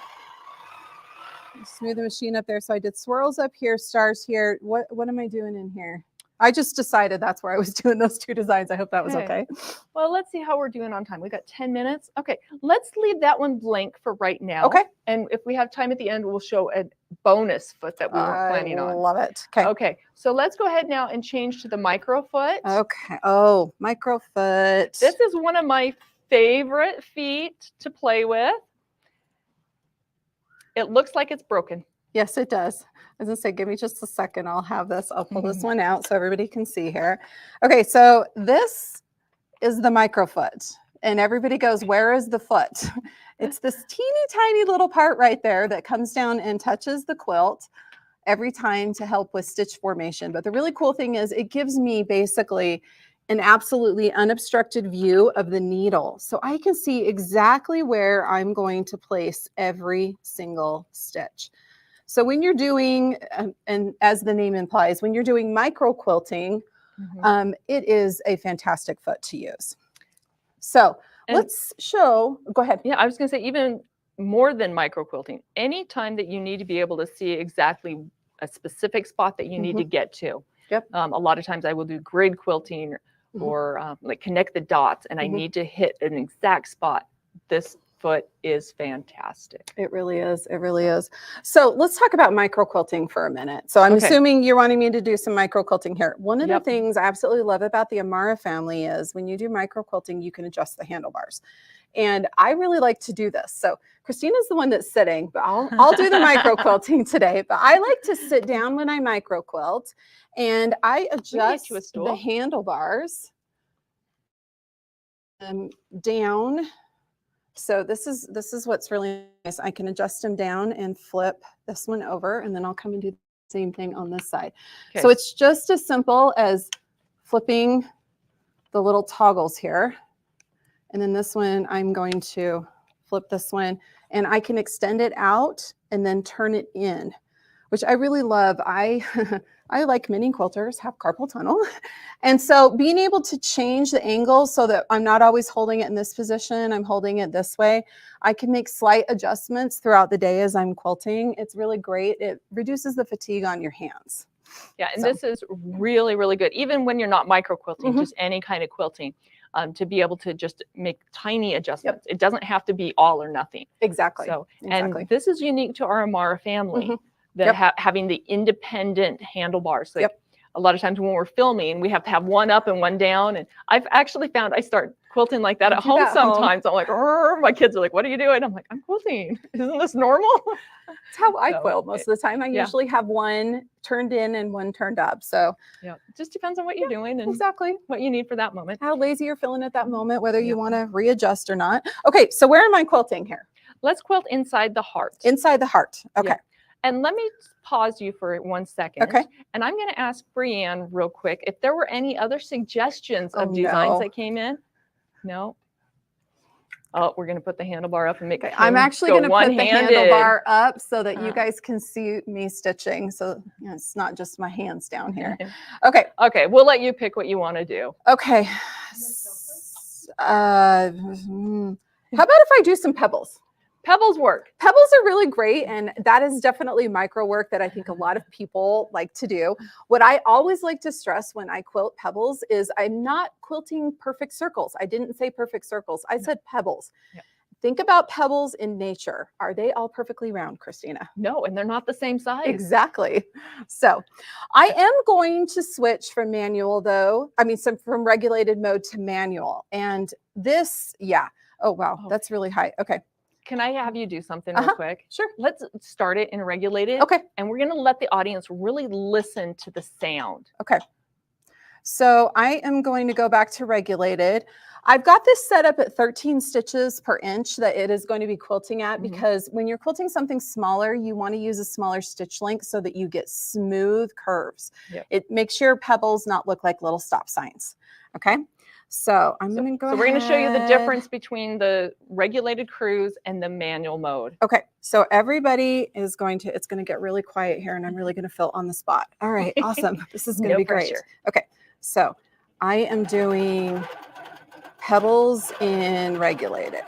smooth the machine up there. So I did swirls up here, stars here. What am I doing in here? I just decided that's where I was doing those two designs. I hope that was okay. Well, let's see how we're doing on time. We got 10 minutes. Okay, let's leave that one blank for right now. Okay. And if we have time at the end, we'll show a bonus foot that we weren't planning I on. love it. Okay. Okay, so let's go ahead now and change to the micro foot. Okay. Oh, micro foot. This is one of my favorite feet to play with. It looks like it's broken. Yes, it does. I was gonna say, give me just a second. I'll have this. I'll pull this one out so everybody can see here. Okay, so this is the micro foot. And everybody goes, where is the foot? It's this teeny tiny little part right there that comes down and touches the quilt every time to help with stitch formation. But the really cool thing is it gives me basically an absolutely unobstructed view of the needle. So I can see exactly where I'm going to place every single stitch. So when you're doing, and as the name implies, when you're doing micro quilting, it is a fantastic foot to use. So let's show, go ahead. Yeah, I was gonna say even more than micro quilting, anytime that you need to be able to see exactly a specific spot that you need to get to. Yep. A lot of times I will do grid quilting or like connect the dots and I need to hit an exact spot. This foot is fantastic. It really is. It really is. So let's talk about micro quilting for a minute. So I'm assuming you're wanting me to do some micro quilting here. One of the things I absolutely love about the Amara family is when you do micro quilting, you can adjust the handlebars. And I really like to do this. So Kristina's the one that's sitting, but I'll do the micro quilting today. But I like to sit down when I micro quilt and I adjust the handlebars down. So this is what's really nice. I can adjust them down and flip this one over, and then I'll come and do the same thing on this side. Okay. So it's just as simple as flipping the little toggles here. And then this one, I'm going to flip this one, and I can extend it out and then turn it in, which I really love. I like many quilters have carpal tunnel. And so being able to change the angle so that I'm not always holding it in this position, I'm holding it this way. I can make slight adjustments throughout the day as I'm quilting. It's really great. It reduces the fatigue on your hands. Yeah, and this is really, really good. Even when you're not micro quilting, just any kind of quilting, to be able to just make tiny adjustments. It doesn't have to be all or nothing. Exactly. So, and this is unique to our Amara family. Having the independent handlebars. Like a lot of times when we're filming, we have to have one up and one down. And I've actually found I start quilting like that at home sometimes. I'm like, my kids are like, what are you doing? I'm like, I'm quilting. Isn't this normal? That's how I quilt most of the time. I usually have one turned in and one turned up. So it just depends on what you're doing and what you need for that moment. How lazy you're feeling at that moment, whether you want to readjust or not. Okay, so where am I quilting here? Let's quilt inside the heart. Inside the heart. Okay. And let me pause you for 1 second. Okay. And I'm going to ask Brianne real quick if there were any other suggestions of designs that came in. No? Oh, we're going to put the handlebar up and make it. I'm actually going to put the handlebar up so that you guys can see me stitching. So it's not just my hands down here. Okay. Okay. We'll let you pick what you want to do. Okay. How about if I do some pebbles? Pebbles work. Pebbles are really great, and that is definitely micro work that I think a lot of people like to do. What I always like to stress when I quilt pebbles is I'm not quilting perfect circles. I didn't say perfect circles. I said pebbles. Yep. Think about pebbles in nature. Are they all perfectly round, Kristina? No, and they're not the same size. Exactly. So I am going to switch from manual though. I mean, from regulated mode to manual. And this, yeah. Oh, wow. That's really high. Okay. Can I have you do something real quick? Sure. Let's start it in regulated. Okay. And we're going to let the audience really listen to the sound. Okay. So I am going to go back to regulated. I've got this set up at 13 stitches per inch that it is going to be quilting at, because when you're quilting something smaller, you want to use a smaller stitch length so that you get smooth curves. Yep. It makes your pebbles not look like little stop signs. Okay. So I'm going to go we're going to show you the difference between the regulated cruise and the manual mode. Okay. So everybody is it's going to get really quiet here, and I'm really going to fill on the spot. All right. Awesome. This is going to be great. Okay. So I am doing pebbles in regulated.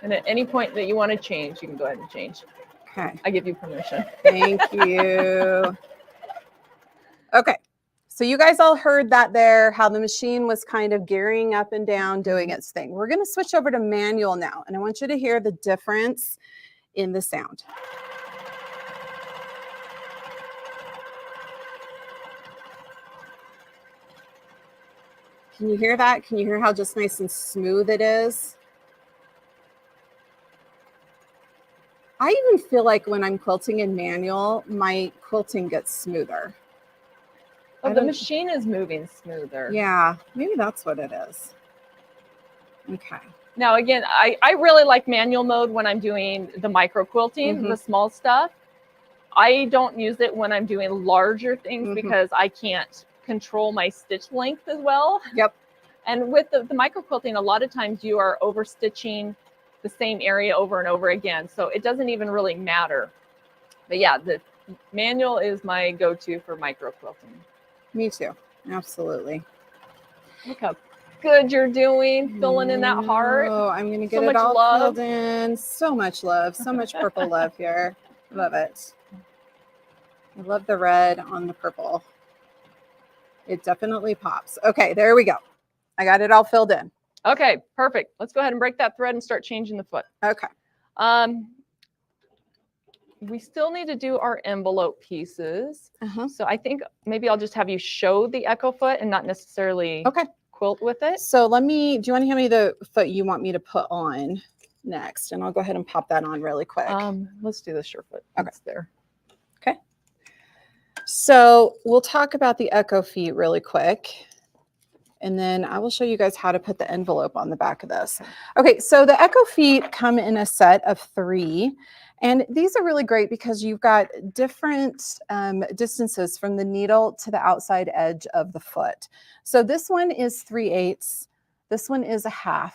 And at any point that you want to change, you can go ahead and change. Okay. I give you permission. Thank you. Okay. So you guys all heard that there, how the machine was kind of gearing up and down, doing its thing. We're going to switch over to manual now, and I want you to hear the difference in the sound. Can you hear that? Can you hear how just nice and smooth it is? I even feel like when I'm quilting in manual, my quilting gets smoother. Oh, the machine is moving smoother. Yeah, maybe that's what it is. Okay. Now, again, I really like manual mode when I'm doing the micro quilting, the small stuff. I don't use it when I'm doing larger things because I can't control my stitch length as well. Yep. And with the micro quilting, a lot of times you are over stitching the same area over and over again. So it doesn't even really matter. But yeah, the manual is my go-to for micro quilting. Me too. Absolutely. Look how good you're doing, filling in that heart. Oh, I'm going to get so it all love. filled in. So much love. So much purple love here. Love it. I love the red on the purple. It definitely pops. Okay, there we go. I got it all filled in. Okay, perfect. Let's go ahead and break that thread and start changing the foot. Okay. We still need to do our envelope pieces. So I think maybe I'll just have you show the echo foot and not necessarily quilt with it. So do you want to hand me the foot you want me to put on next? And I'll go ahead and pop that on really quick. Let's do the sure foot. Okay. It's there. Okay. So we'll talk about the echo feet really quick. And then I will show you guys how to put the envelope on the back of this. Okay, so the echo feet come in a set of 3. And these are really great because you've got different distances from the needle to the outside edge of the foot. So this one is 3/8, this one is 1/2,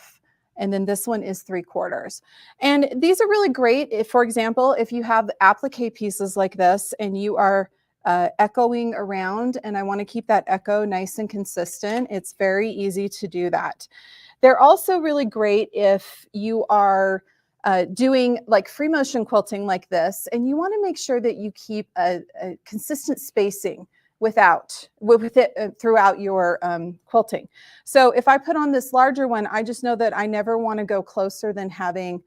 and then this one is 3/4. And these are really great if, for example, if you have applique pieces like this and you are echoing around, and I want to keep that echo nice and consistent, it's very easy to do that. They're also really great if you are doing like free motion quilting like this, and you want to make sure that you keep a consistent spacing with it throughout your quilting. So if I put on this larger one, I just know that I never want to go closer than having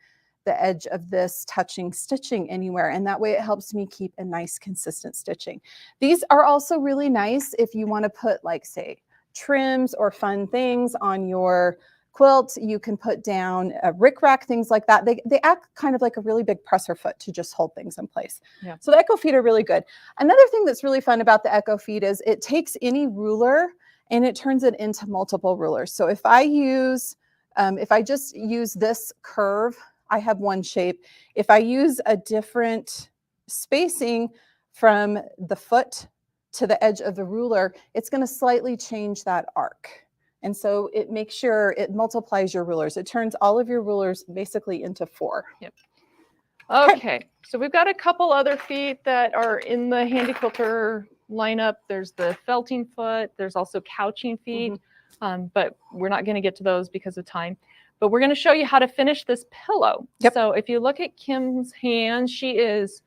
the edge of this touching stitching anywhere, and that way it helps me keep a nice consistent stitching. These are also really nice if you want to put, like, say, trims or fun things on your quilt. You can put down a rickrack, things like that. They act kind of like a really big presser foot to just hold things in place. Yeah. So the echo feet are really good. Another thing that's really fun about the echo feet is it takes any ruler and it turns it into multiple rulers. So if I just use this curve, I have one shape. If I use a different spacing from the foot to the edge of the ruler, it's going to slightly change that arc. And so it makes sure it multiplies your rulers. It turns all of your rulers basically into 4. Yep. Okay. So we've got a couple other feet that are in the Handi Quilter lineup. There's the felting foot. There's also couching feet. but we're not going to get to those because of time. But we're going to show you how to finish this pillow. Yep. So if you look at Kim's hand, she is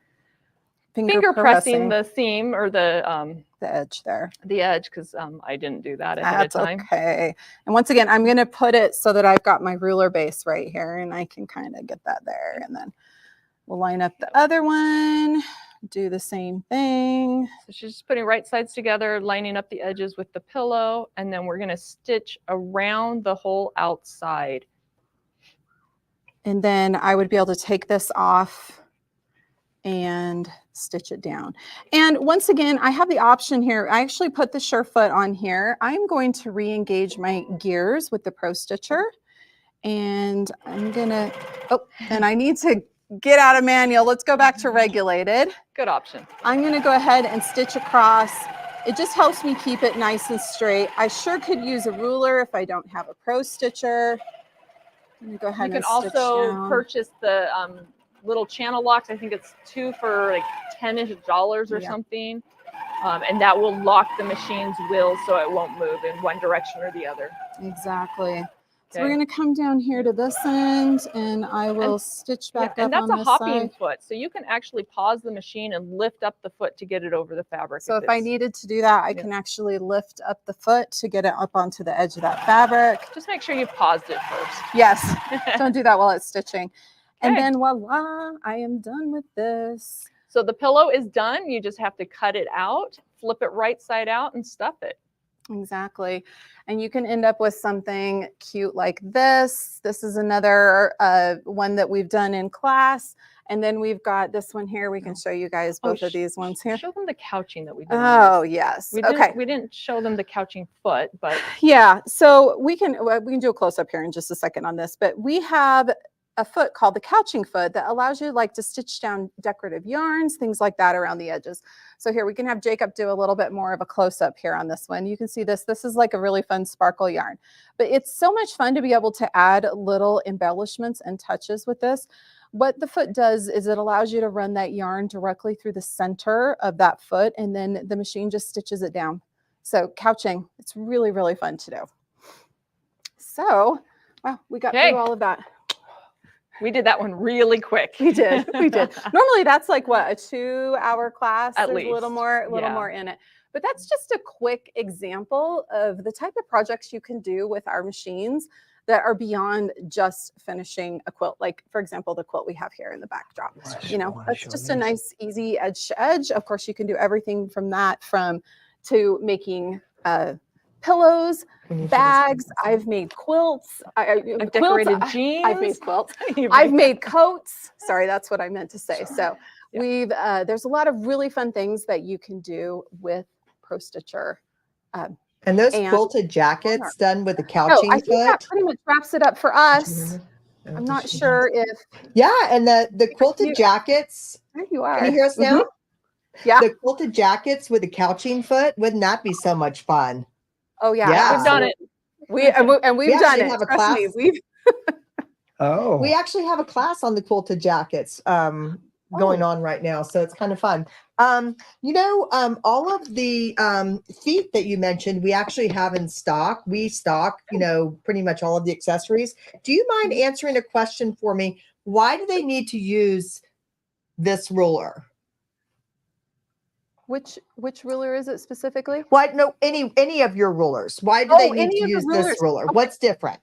finger pressing the seam or the edge there. The edge, because I didn't do that ahead of time. Okay. And once again, I'm going to put it so that I've got my ruler base right here, and I can kind of get that there. And then we'll line up the other one, do the same thing. So she's just putting right sides together, lining up the edges with the pillow, and then we're going to stitch around the whole outside. And then I would be able to take this off and stitch it down. And once again, I have the option here. I actually put the Surefoot on here. I'm going to re-engage my gears with the Pro Stitcher. And I'm gonna, oh, and I need to get out of manual. Let's go back to regulated. Good option. I'm gonna go ahead and stitch across. It just helps me keep it nice and straight. I sure could use a ruler if I don't have a Pro Stitcher. I'm gonna go ahead and stitch down. You can also purchase the little channel locks. I think it's 2 for like $10-ish or something. And that will lock the machine's wheel so it won't move in one direction or the other. Exactly. Okay. So we're going to come down here to this end, and I will stitch back up on this side. And that's a hopping foot. So you can actually pause the machine and lift up the foot to get it over the fabric. So if I needed to do that, I can actually lift up the foot to get it up onto the edge of that fabric. Just make sure you paused it first. Yes. Don't do that while it's stitching. And then voila, I am done with this. So the pillow is done. You just have to cut it out, flip it right side out, and stuff it. Exactly. And you can end up with something cute like this. This is another one that we've done in class. And then we've got this one here. We can show you guys both of these ones here. Show them the couching that we did. Oh, yes. We didn't show them the couching foot, but yeah. So we can do a close up here in just a second on this. But we have a foot called the couching foot that allows you like to stitch down decorative yarns, things like that around the edges. So here we can have Jacob do a little bit more of a close up here on this one. You can see this. This is like a really fun sparkle yarn, but it's so much fun to be able to add little embellishments and touches with this. What the foot does is it allows you to run that yarn directly through the center of that foot, and then the machine just stitches it down. So couching, it's really, really fun to do. So, wow, we got through all of that. We did that one really quick. We did. We did. Normally that's like what, a 2-hour class? At There's least. a little more in it. But that's just a quick example of the type of projects you can do with our machines that are beyond just finishing a quilt. Like, for example, the quilt we have here in the backdrop. You know, it's just a nice, easy edge to edge. Of course, you can do everything from that to making pillows, bags. I've made quilts. I've decorated jeans. I've made quilts. I've made coats. Sorry, that's what I meant to say. So we've there's a lot of really fun things that you can do with Pro Stitcher. And those quilted jackets done with the couching foot. I think that pretty much wraps it up for us. I'm not sure if. Yeah, and the quilted jackets. There you are. Can you hear us now? Yeah. The quilted jackets with the couching foot. Wouldn't that be so much fun? Oh yeah, we've done it. We've done it. Have a class. Oh, we actually have a class on the quilted jackets going on right now, so it's kind of fun. All of the feet that you mentioned, we actually have in stock. We stock, pretty much all of the accessories. Do you mind answering a question for me? Why do they need to use this ruler? Which ruler is it specifically? What? No, any of your rulers. Why do they need to use this ruler? Okay. What's different?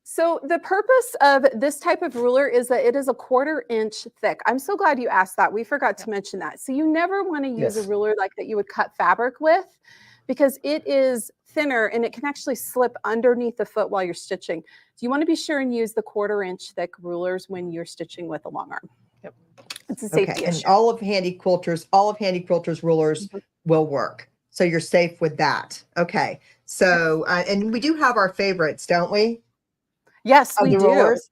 So the purpose of this type of ruler is that it is 1/4 inch thick. I'm so glad you asked that. We forgot to mention that. So you never want to use a ruler like that you would cut fabric with, because it is thinner and it can actually slip underneath the foot while you're stitching. So you want to be sure and use the 1/4 inch thick rulers when you're stitching with a long arm. Yep. It's a safety issue. And all of Handi Quilter's rulers will work. So you're safe with that. Okay. So, and we do have our favorites, don't we? Yes, we do. Rulers.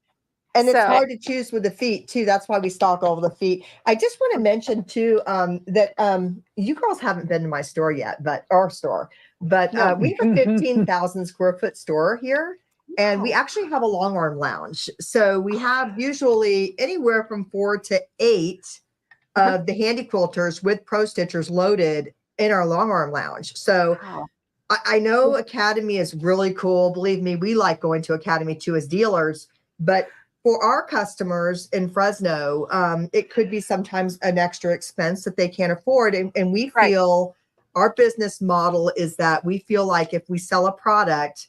And it's hard to choose with the feet too. That's why we stock all of the feet. I just want to mention too that you girls haven't been to my store yet, but our store. But we have a 15,000 square foot store here, and we actually have a long arm lounge. So we have usually anywhere from 4 to 8 of the Handi quilters with Pro Stitchers loaded in our long arm lounge. So I know Academy is really cool. Believe me, we like going to Academy too as dealers, but for our customers in Fresno, it could be sometimes an extra expense that they can't afford. And we feel our business model is that we feel like if we sell a product,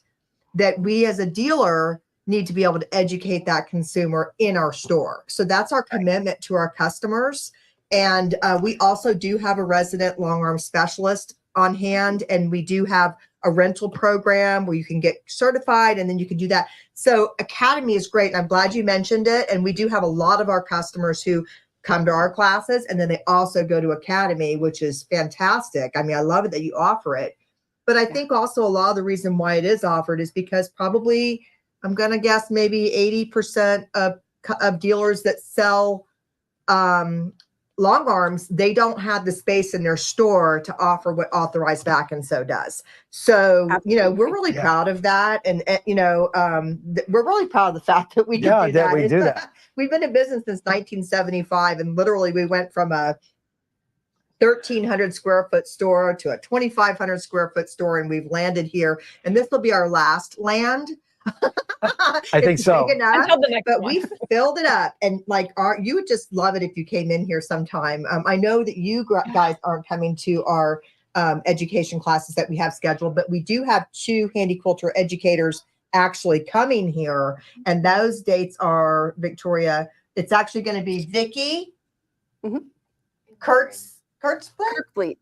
that we as a dealer need to be able to educate that consumer in our store. So that's our commitment to our customers. And we also do have a resident long arm specialist on hand, and we do have a rental program where you can get certified and then you can do that. So Academy is great. And I'm glad you mentioned it. And we do have a lot of our customers who come to our classes and then they also go to Academy, which is fantastic. I mean, I love it that you offer it. But I think also a lot of the reason why it is offered is because probably, I'm going to guess maybe 80% of dealers that sell long arms, they don't have the space in their store to offer what Authorized Vac and Sew does. So, you know, we're really proud of that. And you know, we're really proud of the fact that we can do that. We do that. We've been in business since 1975. And literally we went from a 1,300 square foot store to a 2,500 square foot store. And we've landed here. And this will be our last land. I think so. Until the next but one. we filled it up, and like you would just love it if you came in here sometime. I know that you guys aren't coming to our education classes that we have scheduled, but we do have 2 Handi Quilter educators actually coming here, and those dates are, Victoria, it's actually going to be Vicky, Kirkfleet.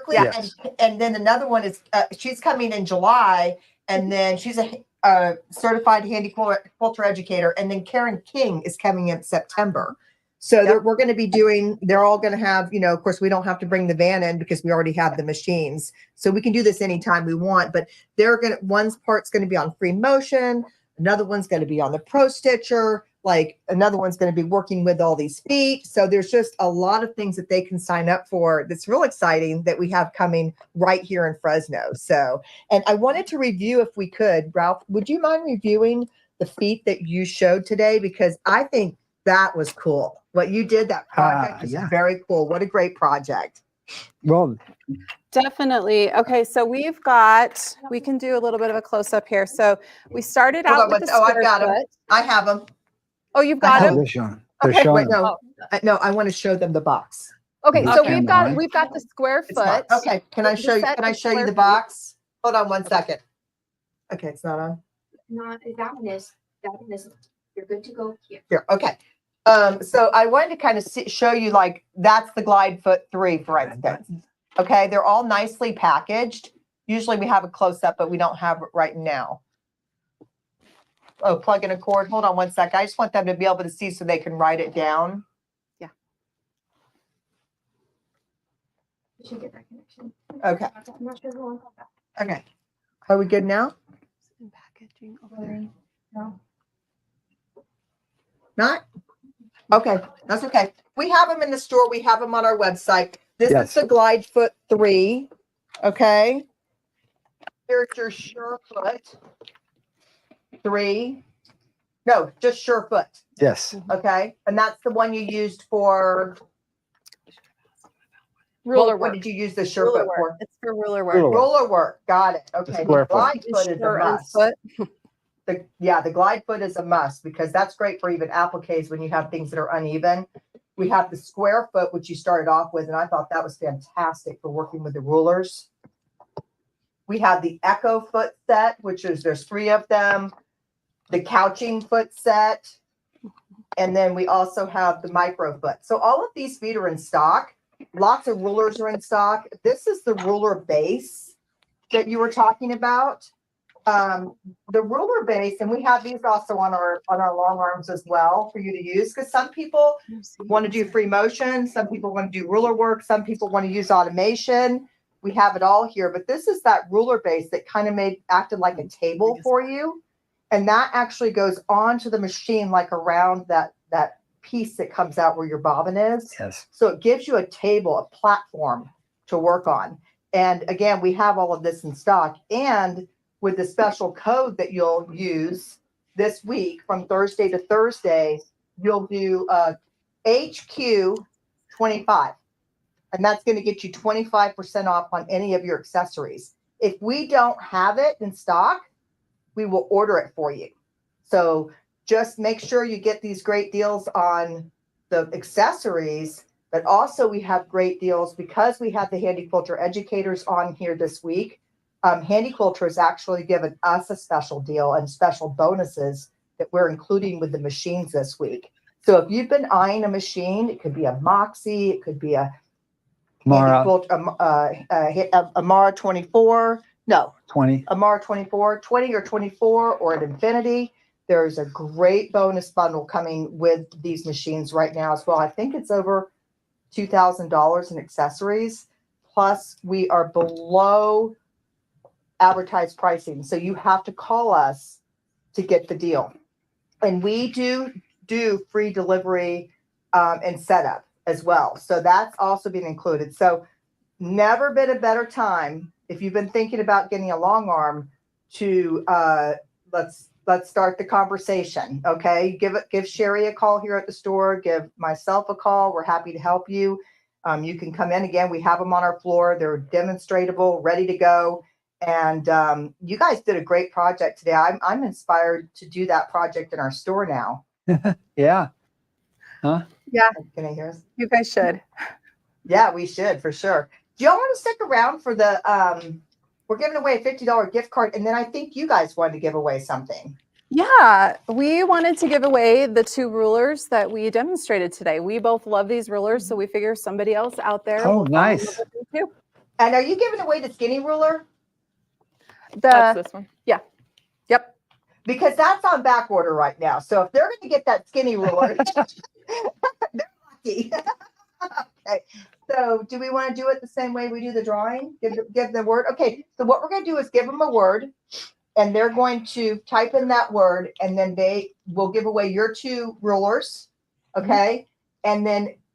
Yes. And then another one is she's coming in July, and then she's a certified Handi Quilter educator, and then Karen King is coming in September. So we're going to be doing, they're all going to have, you know, of course we don't have to bring the van in because we already have the machines, so we can do this anytime we want. But they're going to, one's part's going to be on free motion, another one's going to be on the Pro Stitcher, like another one's going to be working with all these feet. So there's just a lot of things that they can sign up for. That's real exciting that we have coming right here in Fresno. So, and I wanted to review, if we could, Ralph, would you mind reviewing the feet that you showed today? Because I think that was cool. What you did, that project is very cool. What a great project. Well, definitely. Okay, so we can do a little bit of a close up here. So we started out with the I've got them. I have them. Oh, you've got them? They're showing. They're showing. No, I want to show them the box. Okay, so we've got the square foot. Okay, can I show you? Can I show you the box? Hold on 1 second. Okay, it's not on. That one is. You're good to go here. Here, okay. So I wanted to kind of show you, like, that's the Glide Foot 3, for instance. Okay, they're all nicely packaged. Usually we have a close up, but we don't have it right now. Oh, plug in a cord. Hold on 1 sec. I just want them to be able to see so they can write it down. Yeah. You should get that connection. Okay. I'm not sure who wants that. Okay. Are we good now? Packaging over there. No. Not? Okay, that's okay. We have them in the store. We have them on our website. This is the Glide Foot 3. Okay. Here's your Surefoot 3. No, just Surefoot. Yes. Okay. And that's the one you used for Ruler work. What did you use the Surefoot for? It's for ruler work. Roller work. Got it. Okay. The Glide Foot is a must. The Glide Foot is a must because that's great for even appliques when you have things that are uneven. We have the Square Foot, which you started off with, and I thought that was fantastic for working with the rulers. We have the Echo Foot set, which is, there's 3 of them. The Couching Foot set. And then we also have the Micro Foot. So all of these feet are in stock. Lots of rulers are in stock. This is the ruler base that you were talking about. The ruler base, and we have these also on our long arms as well for you to use, because some people want to do free motion, some people want to do ruler work, some people want to use automation. We have it all here, but this is that ruler base that kind of acted like a table for you, and that actually goes onto the machine, like around that piece that comes out where your bobbin is. Yes. So it gives you a table, a platform to work on. And again, we have all of this in stock, and with the special code that you'll use this week from Thursday to Thursday, you'll do HQ 25. and that's going to get you 25% off on any of your accessories. If we don't have it in stock, we will order it for you. So just make sure you get these great deals on the accessories, but also we have great deals because we have the Handi Quilter educators on here this week. Handi Quilter has actually given us a special deal and special bonuses that we're including with the machines this week. So if you've been eyeing a machine, it could be a Moxy, it could be a Amara, Amara 24. No, 20. Amara 24, 20 or 24, or an Infinity. There's a great bonus bundle coming with these machines right now as well. I think it's over $2,000 in accessories. Plus, we are below advertised pricing. So you have to call us to get the deal. And we do free delivery and setup as well. So that's also been included. So never been a better time if you've been thinking about getting a long arm to let's start the conversation. Okay. Give Sherry a call here at the store. Give myself a call. We're happy to help you. You can come in again. We have them on our floor. They're demonstratable, ready to go. And you guys did a great project today. I'm inspired to do that project in our store now. Yeah. Huh? Yeah, Can I hear us? you guys should. Yeah, we should for sure. Do y'all want to stick around for the we're giving away a $50 gift card, and then I think you guys wanted to give away something. Yeah, we wanted to give away the 2 rulers that we demonstrated today. We both love these rulers, so we figure somebody else out there. Oh, will fall in nice. love with them too. And are you giving away the skinny ruler? That's this one. Yep. Because that's on back order right now. So if they're going to get that skinny ruler, they're lucky. Okay. So do we want to do it the same way we do the drawing? Give the word. Okay. So what we're going to do is give them a word, and they're going to type in that word, and then they will give away your 2 rulers. Okay. And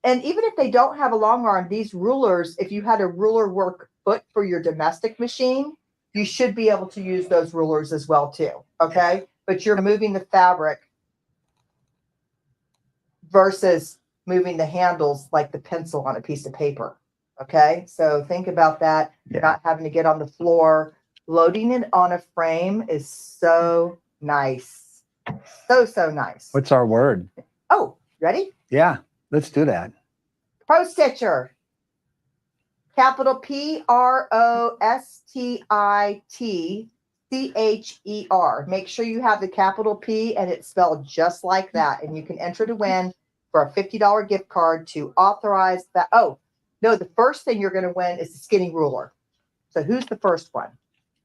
even if they don't have a long arm, these rulers, if you had a ruler work foot for your domestic machine, you should be able to use those rulers as well too. Okay. But you're moving the fabric versus moving the handles like the pencil on a piece of paper. Okay. So think about that. Yeah. Not having to get on the floor. Loading it on a frame is so nice. So nice. What's our word? Oh, ready? Yeah, let's do that. Pro Stitcher. Capital PROSTITCHER. Make sure you have the capital P and it's spelled just like that. And you can enter to win for a $50 gift card to authorize that. Oh, no, the first thing you're going to win is the skinny ruler. So who's the first one?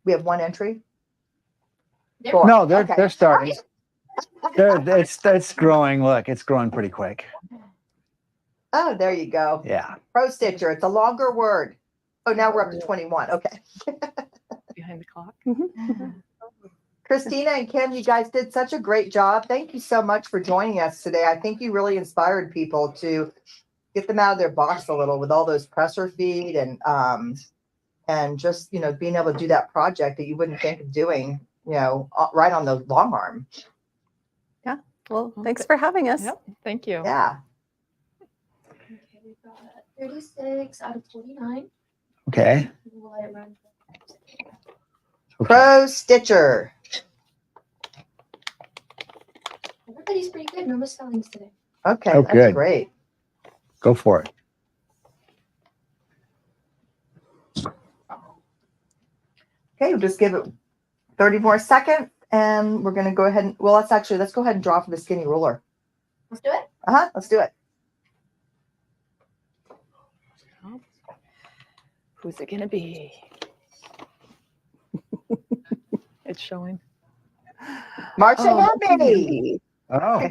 We have 1 entry. Four. No, they're Okay. starting. It's growing. Look, it's growing pretty quick. Oh, there you go. Yeah. Pro Stitcher. It's a longer word. Oh, now we're up to 21. Okay. Behind the clock. Kristina and Kim, you guys did such a great job. Thank you so much for joining us today. I think you really inspired people to get them out of their box a little with all those presser feet and just, being able to do that project that you wouldn't think of doing, right on the long arm. Yeah. Well, thanks for having us. Yep. Thank you. Yeah. Okay, we've got 36 out of 49. Okay. We'll let it run. Pro Stitcher. Everybody's pretty good. No misspellings today. Okay, Oh, that's good. great. Go for it. Okay, we'll just give it 30 more seconds, and we're going to go ahead and, let's go ahead and draw for the skinny ruler. Let's do it. Let's do it. Who's it gonna be? It's showing. Marcia Handi. Oh,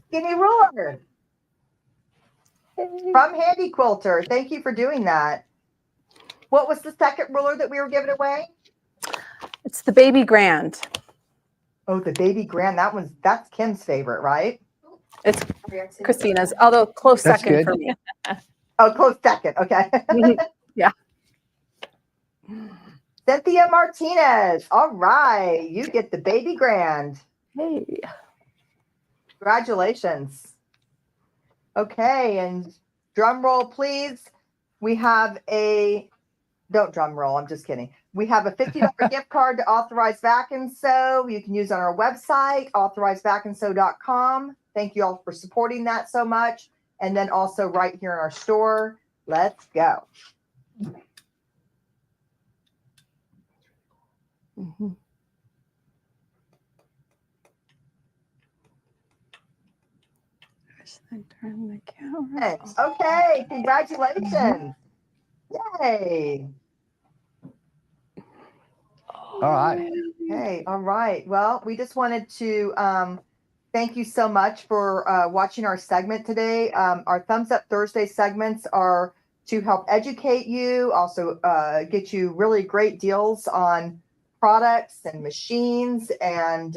Skinny ruler from Handi Quilter. Thank you for doing that. What was the second ruler that we were giving away? It's the Baby Grand. Oh, the Baby Grand. That's Kim's favorite, right? It's Kristina's, although close That's second good. for me. Oh, close second. Okay. Yeah. Cynthia Martinez. All right. You get the Baby Grand. Hey. Congratulations. Okay. And drum roll, please. We have don't drum roll, I'm just kidding. We have a $50 gift card to Authorized Vac and Sew. You can use on our website, authorizedvacandsew.com. Thank you all for supporting that so much. And then also right here in our store. Let's go. Mm-hmm. Turn the camera. Okay, congratulations. Yay. All right. Okay, all right. Well, we just wanted to thank you so much for watching our segment today. Our Thumbs Up Thursday segments are to help educate you, also get you really great deals on products and machines. And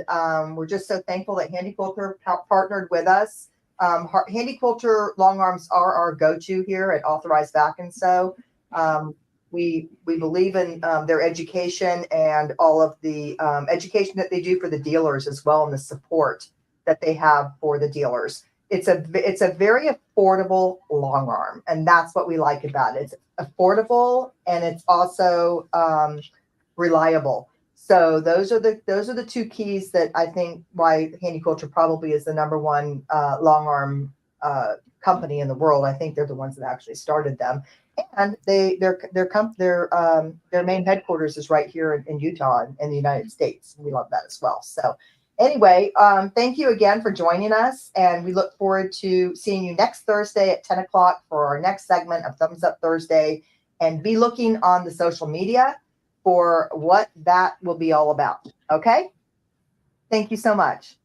we're just so thankful that Handi Quilter partnered with us. Handi Quilter long arms are our go-to here at Authorized Vac and Sew. We believe in their education and all of the education that they do for the dealers as well, and the support that they have for the dealers. It's a very affordable long arm, and that's what we like about it. It's affordable and it's also reliable. So those are the two keys that I think why Handi Quilter probably is the number one long arm company in the world. I think they're the ones that actually started them. And their main headquarters is right here in Utah in the United States. We love that as well. So anyway, thank you again for joining us. And we look forward to seeing you next Thursday at 10 o'clock for our next segment of Thumbs Up Thursday. And be looking on the social media for what that will be all about. Okay? Thank you so much.